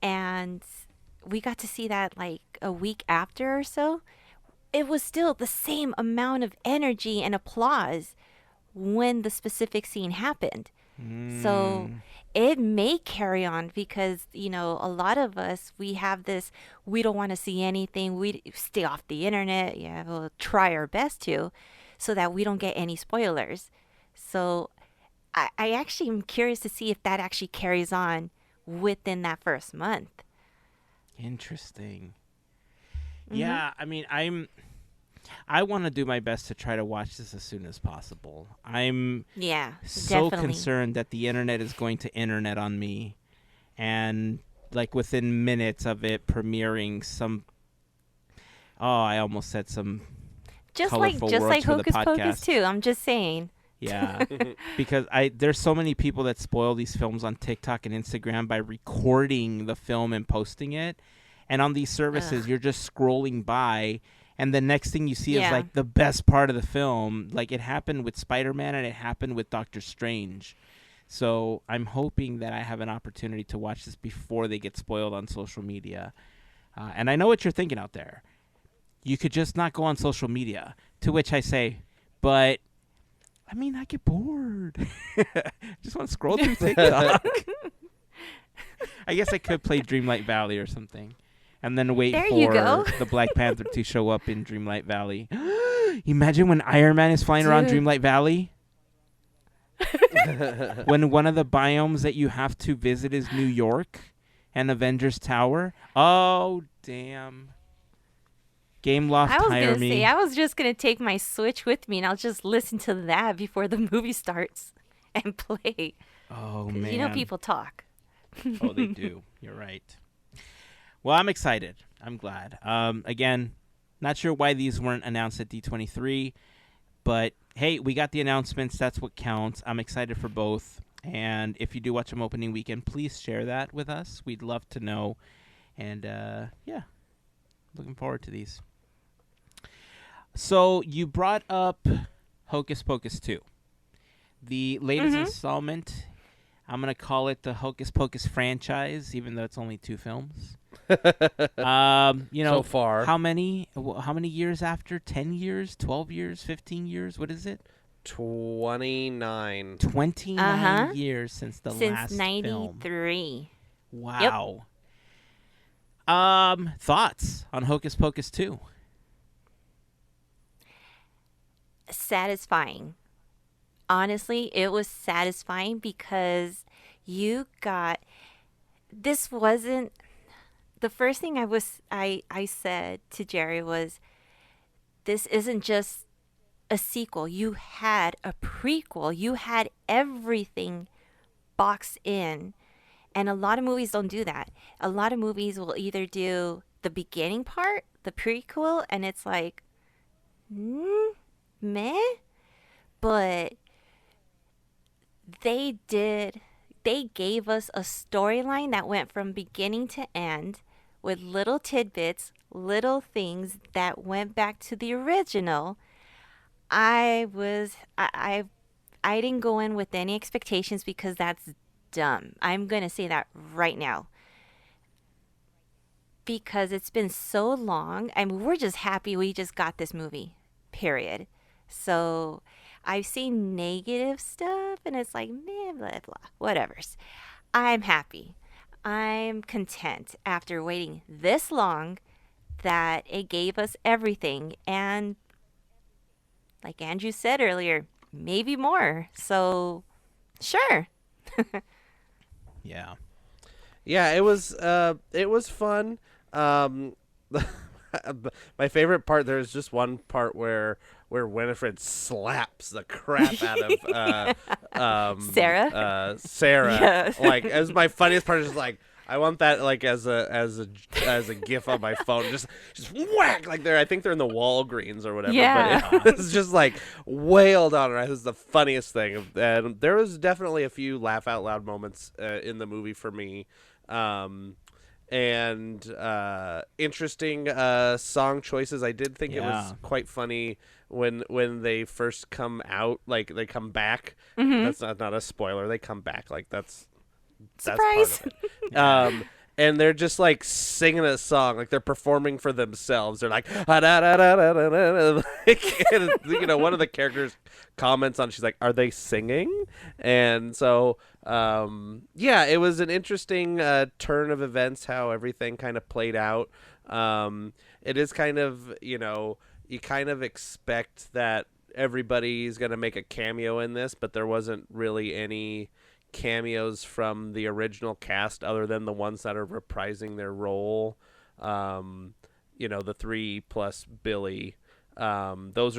[SPEAKER 1] and we got to see that like a week after or so, it was still the same amount of energy and applause when the specific scene happened. So it may carry on because, you know, a lot of us, we have this, we don't want to see anything. We stay off the internet. Yeah, we'll try our best to so that we don't get any spoilers. So I actually am curious to see if that actually carries on within that first month.
[SPEAKER 2] Interesting. Yeah, I mean, I want to do my best to try to watch this as soon as possible. I'm so
[SPEAKER 1] definitely
[SPEAKER 2] concerned that the internet is going to internet on me, and like within minutes of it premiering, I almost said some
[SPEAKER 1] just
[SPEAKER 2] colorful
[SPEAKER 1] like
[SPEAKER 2] words for the
[SPEAKER 1] Hocus Pocus
[SPEAKER 2] podcast.
[SPEAKER 1] too. I'm just saying.
[SPEAKER 2] Yeah, because there's so many people that spoil these films on TikTok and Instagram by recording the film and posting it, and on these services you're just scrolling by. And the next thing you see is like the best part of the film. Like it happened with Spider-Man and it happened with Doctor Strange. So I'm hoping that I have an opportunity to watch this before they get spoiled on social media. And I know what you're thinking out there. You could just not go on social media. To which I say, but I mean, I get bored. Just want to scroll through TikTok. I guess I could play Dreamlight Valley or something. And then wait for the Black Panther to show up in Dreamlight Valley. Imagine when Iron Man is flying around Dreamlight Valley. When one of the biomes that you have to visit is New York and Avengers Tower. Oh, damn. Game Loft, hire me.
[SPEAKER 1] I was just going to take my Switch with me and I'll just listen to that before the movie starts and play.
[SPEAKER 2] Oh, man.
[SPEAKER 1] You know people talk.
[SPEAKER 2] Oh, they do. You're right. Well, I'm excited. I'm glad. Again, not sure why these weren't announced at D23, but hey, we got the announcements. That's what counts. I'm excited for both. And if you do watch them opening weekend, please share that with us. We'd love to know. And looking forward to these. So you brought up Hocus Pocus 2, the latest installment. I'm going to call it the Hocus Pocus franchise, even though it's only 2 films.
[SPEAKER 3] So far.
[SPEAKER 2] How many years after? 10 years, 12 years, 15 years? What is it?
[SPEAKER 3] 29.
[SPEAKER 2] 29 years since the
[SPEAKER 1] Since
[SPEAKER 2] last
[SPEAKER 1] 93.
[SPEAKER 2] film. Wow. Yep. Thoughts on Hocus Pocus 2?
[SPEAKER 1] Satisfying. Honestly, it was satisfying because this wasn't the first thing I said to Jerry was, this isn't just a sequel. You had a prequel. You had everything boxed in. And a lot of movies don't do that. A lot of movies will either do the beginning part, the prequel, and it's like, meh. But they gave us a storyline that went from beginning to end with little tidbits, little things that went back to the original. I didn't go in with any expectations because that's dumb. I'm going to say that right now. Because it's been so long. I mean, we're just happy we just got this movie, period. So I've seen negative stuff and it's like, meh, blah, blah, whatevers. I'm happy. I'm content after waiting this long that it gave us everything. And like Andrew said earlier, maybe more. So, sure.
[SPEAKER 2] Yeah.
[SPEAKER 3] Yeah, it was fun. My favorite part, there's just one part where Winifred slaps the crap out of Sarah.
[SPEAKER 1] Yeah.
[SPEAKER 3] Like, as my funniest part is like, I want that like as a gif on my phone, just whack, like I think they're in the Walgreens or whatever.
[SPEAKER 1] Yeah.
[SPEAKER 3] But it's just like wailed on her. It was the funniest thing, and there was definitely a few laugh out loud moments in the movie for me. And interesting song choices. I did think it was quite funny when they first come out, like they come back.
[SPEAKER 1] Mm-hmm.
[SPEAKER 3] That's not a spoiler. They come back, like that's
[SPEAKER 1] Surprise.
[SPEAKER 3] part of it. And they're just like singing a song, like they're performing for themselves. They're like, ah, da, da, da, da, da, da, da. And, you know, one of the characters comments on, she's like, "Are they singing?" And so, yeah, it was an interesting turn of events, how everything kind of played out. It is kind of, you know, you kind of expect that everybody's going to make a cameo in this, but there wasn't really any cameos from the original cast other than the ones that are reprising their role. You know, the 3 plus Billy. That's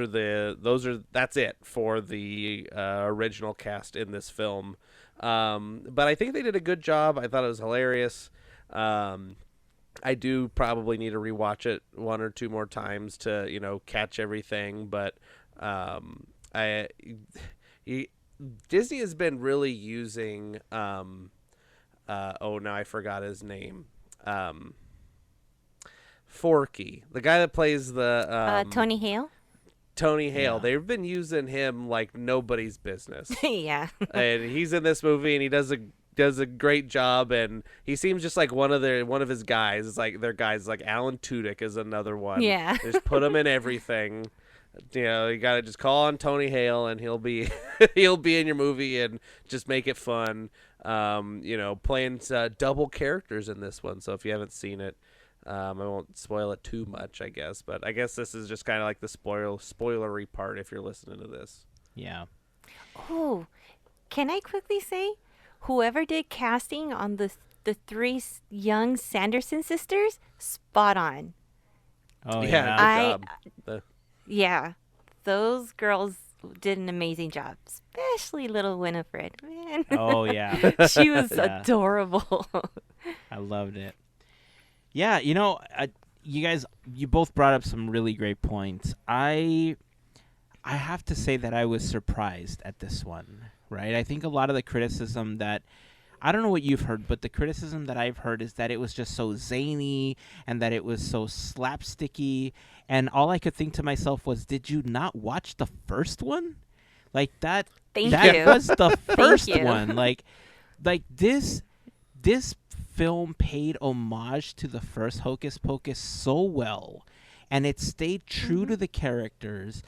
[SPEAKER 3] it for the original cast in this film. But I think they did a good job. I thought it was hilarious. I do probably need to rewatch it 1 or 2 more times to, you know, catch everything. But Disney has been really using now I forgot his name. Forky, the guy that plays the
[SPEAKER 1] Tony Hale.
[SPEAKER 3] Tony Hale.
[SPEAKER 2] Yeah.
[SPEAKER 3] They've been using him like nobody's business.
[SPEAKER 1] Yeah.
[SPEAKER 3] And he's in this movie and he does a great job, and he seems just like one of his guys. It's like their guys, like Alan Tudyk is another one.
[SPEAKER 1] Yeah.
[SPEAKER 3] They just put him in everything. You know, you gotta just call on Tony Hale and he'll be he'll be in your movie and just make it fun. You know, playing double characters in this one. So if you haven't seen it, I won't spoil it too much, I guess. But I guess this is just kind of like the spoilery part if you're listening to this.
[SPEAKER 2] Yeah.
[SPEAKER 1] Oh, can I quickly say, whoever did casting on the 3 young Sanderson sisters, spot on.
[SPEAKER 2] Oh
[SPEAKER 3] Yeah, good job.
[SPEAKER 1] Yeah, those girls did an amazing job, especially little Winifred. Man,
[SPEAKER 2] Oh yeah.
[SPEAKER 1] she was
[SPEAKER 2] Yeah.
[SPEAKER 1] adorable.
[SPEAKER 2] I loved it. Yeah, you know, you both brought up some really great points. I have to say that I was surprised at this one, right? I think a lot of the criticism that, I don't know what you've heard, but the criticism that I've heard is that it was just so zany and that it was so slapsticky. And all I could think to myself was, did you not watch the first one? Like that
[SPEAKER 1] Thank
[SPEAKER 2] that
[SPEAKER 1] you.
[SPEAKER 2] was the first
[SPEAKER 1] you.
[SPEAKER 2] one. Like this film paid homage to the first Hocus Pocus so well, and it stayed true to the characters,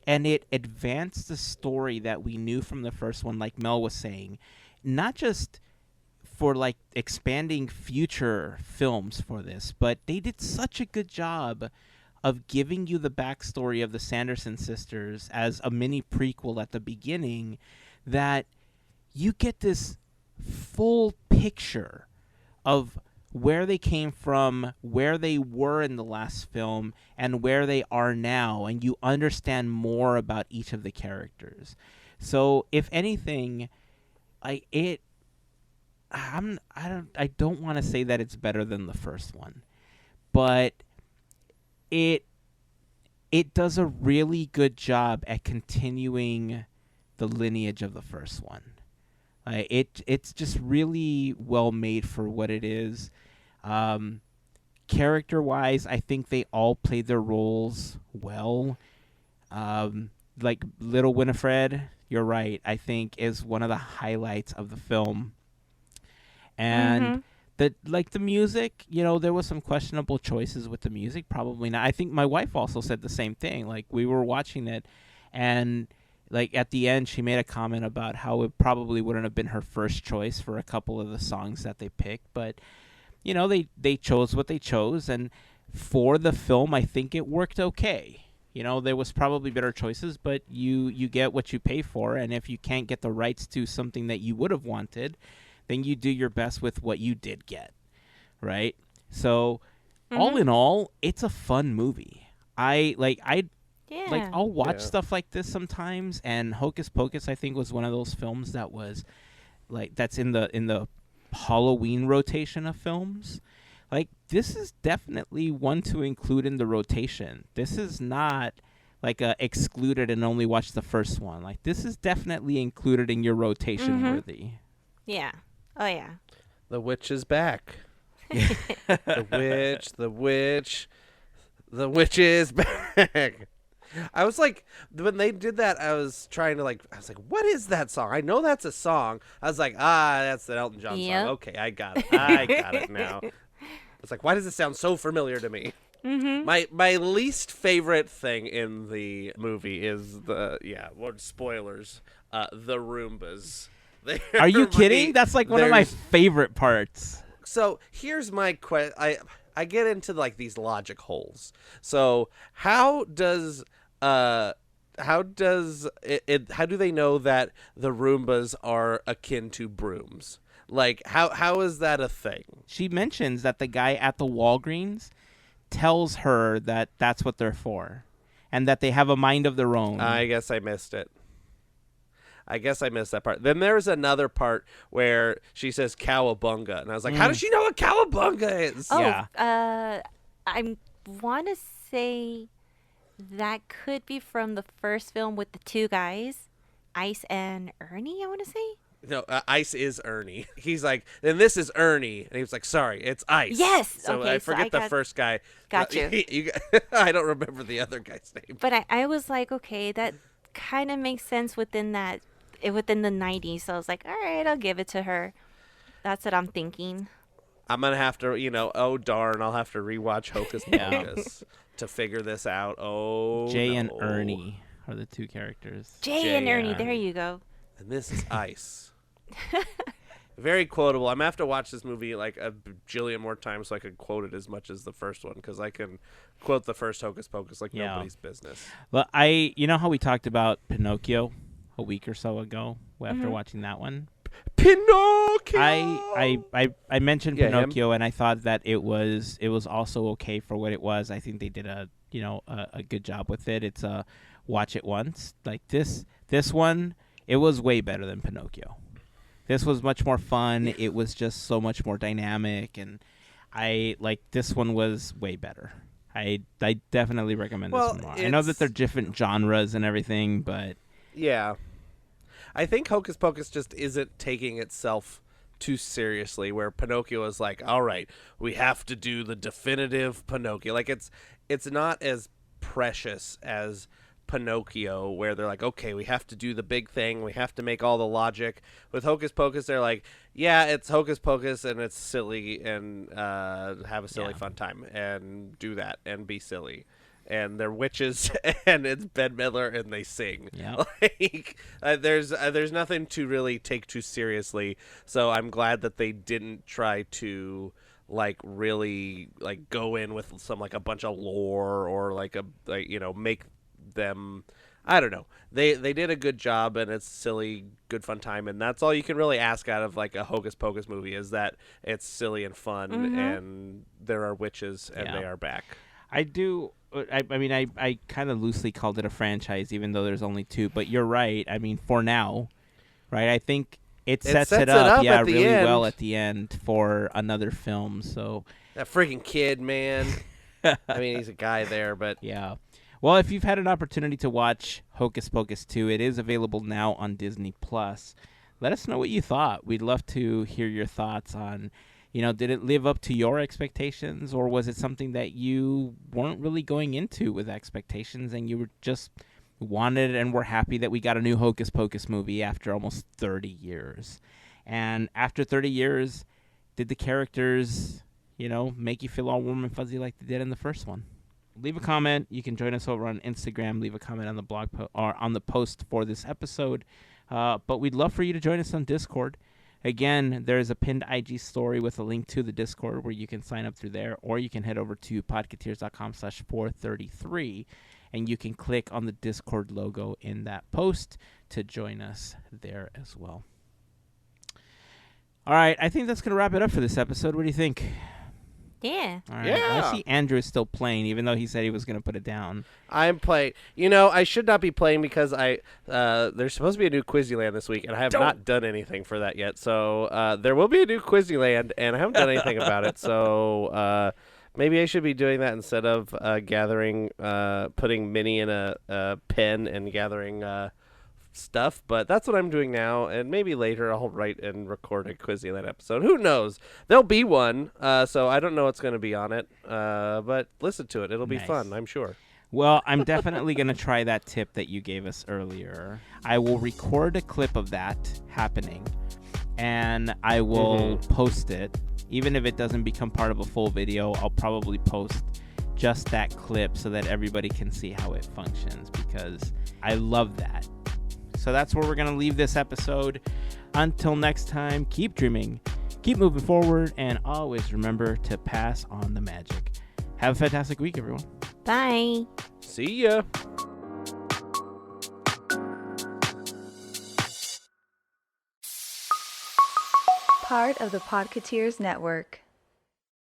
[SPEAKER 2] and it advanced the story that we knew from the first one, like Mel was saying, not just for like expanding future films for this, but they did such a good job of giving you the backstory of the Sanderson sisters as a mini prequel at the beginning, that you get this full picture of where they came from, where they were in the last film, and where they are now, and you understand more about each of the characters. So, if anything, I don't want to say that it's better than the first one, but it does a really good job at continuing the lineage of the first one. It's just really well made for what it is. Character-wise, I think they all played their roles well. Like Little Winifred, you're right, I think is one of the highlights of the film. And the music, you know, there was some questionable choices with the music. Probably not. I think my wife also said the same thing. Like, we were watching it, and like at the end, she made a comment about how it probably wouldn't have been her first choice for a couple of the songs that they picked. But, you know, they chose what they chose, and for the film, I think it worked okay. There was probably better choices, but you get what you pay for, and if you can't get the rights to something that you would have wanted, then you do your best with what you did get, right? So, all in all, it's a fun movie.
[SPEAKER 1] Yeah.
[SPEAKER 2] I'll watch stuff like this sometimes, and Hocus Pocus I think was one of those films that was that's in the Halloween rotation of films. This is definitely one to include in the rotation. This is not excluded and only watch the first one. This is definitely included in your rotation worthy.
[SPEAKER 1] Yeah. Oh yeah.
[SPEAKER 3] The witch is back. The witch is back. I was like, when they did that, I was trying to what is that song? I know that's a song. I was like, that's the Elton John song. Okay, I got it now. It's like, why does it sound so familiar to me? My least favorite thing in the movie is spoilers, the Roombas.
[SPEAKER 2] Are you kidding? That's one of my favorite parts.
[SPEAKER 3] So here's my question. I get into these logic holes. So how do they know that the Roombas are akin to brooms? How is that a thing?
[SPEAKER 2] She mentions that the guy at the Walgreens tells her that that's what they're for, and that they have a mind of their own.
[SPEAKER 3] I guess I missed it. I guess I missed that part. Then there's another part where she says cowabunga, and I was like, how does she know what cowabunga is?
[SPEAKER 1] Oh,
[SPEAKER 2] yeah.
[SPEAKER 1] I want to say that could be from the first film with the two guys, Ice and Ernie, I want to say.
[SPEAKER 3] No, Ice is Ernie. He's like, and this is Ernie. And he was like, sorry, it's Ice.
[SPEAKER 1] Yes.
[SPEAKER 3] So
[SPEAKER 1] okay,
[SPEAKER 3] I forget the first guy.
[SPEAKER 1] Got you.
[SPEAKER 3] I don't remember the other guy's name.
[SPEAKER 1] But I was like, okay, that kind of makes sense within the 90s. So I was like, all right, I'll give it to her. That's what I'm thinking.
[SPEAKER 3] I'm going to have to, oh, darn, I'll have to rewatch Hocus Pocus to figure this out. Oh,
[SPEAKER 2] Jay and Ernie are the two characters.
[SPEAKER 1] Jay and Ernie, there you go.
[SPEAKER 3] And this is Ice. Very quotable. I'm going to have to watch this movie a bajillion more times so I can quote it as much as the first one, because I can quote the first Hocus Pocus like nobody's business.
[SPEAKER 2] Well, you know how we talked about Pinocchio a week or so ago after watching that one?
[SPEAKER 3] Pinocchio!
[SPEAKER 2] I mentioned Pinocchio, and I thought that it was also okay for what it was. I think they did a good job with it. It's a watch it once. This one, it was way better than Pinocchio. This was much more fun. It was just so much more dynamic, and this one was way better. I definitely recommend this one more. I know that they're different genres and everything, but
[SPEAKER 3] yeah, I think Hocus Pocus just isn't taking itself too seriously, where Pinocchio is like, all right, we have to do the definitive Pinocchio. It's not as precious as Pinocchio, where they're like, okay, we have to do the big thing, we have to make all the logic. With Hocus Pocus, they're like, yeah, it's Hocus Pocus and it's silly, and have a silly fun time and do that and be silly, and they're witches and it's Bette Midler and they sing. There's nothing to really take too seriously, so I'm glad that they didn't try to really go in with some a bunch of lore or make them, I don't know. They did a good job, and it's silly, good fun time, and that's all you can really ask out of a Hocus Pocus movie, is that it's silly and fun, and there are witches and they are back.
[SPEAKER 2] I kind of loosely called it a franchise, even though there's only two, but you're right. I mean, for now, right? I think it sets it up really well at the end for another film. So
[SPEAKER 3] that freaking kid, man. I mean, he's a guy there, but
[SPEAKER 2] yeah. Well, if you've had an opportunity to watch Hocus Pocus 2, it is available now on Disney+. Let us know what you thought. We'd love to hear your thoughts on, did it live up to your expectations, or was it something that you weren't really going into with expectations and you were just wanted and were happy that we got a new Hocus Pocus movie after almost 30 years? And after 30 years, did the characters, make you feel all warm and fuzzy like they did in the first one? Leave a comment. You can join us over on Instagram. Leave a comment on the blog or on the post for this episode. But we'd love for you to join us on Discord. Again, there's a pinned IG story with a link to the Discord where you can sign up through there, or you can head over to podketeers.com/433 and you can click on the Discord logo in that post to join us there as well. All right, I think that's going to wrap it up for this episode. What do you think?
[SPEAKER 1] Yeah.
[SPEAKER 2] All right.
[SPEAKER 3] Yeah.
[SPEAKER 2] I see Andrew is still playing, even though he said he was going to put it down.
[SPEAKER 3] I'm playing. You know, I should not be playing because there's supposed to be a new Quizzyland this week, and I have not done anything for that yet. So there will be a new Quizzyland, and I haven't done anything about it. So maybe I should be doing that instead of gathering, putting Minnie in a pen and gathering stuff. But that's what I'm doing now, and maybe later I'll write and record a Quizzyland episode. Who knows? There'll be one, so I don't know what's going to be on it, but listen to it. It'll be fun, I'm sure.
[SPEAKER 2] Well, I'm definitely going to try that tip that you gave us earlier. I will record a clip of that happening, and I will post it. Even if it doesn't become part of a full video, I'll probably post just that clip so that everybody can see how it functions, because I love that. So that's where we're going to leave this episode. Until next time, keep dreaming, keep moving forward, and always remember to pass on the magic. Have a fantastic week, everyone.
[SPEAKER 1] Bye.
[SPEAKER 3] See ya.
[SPEAKER 4] Part of the Podketeers Network.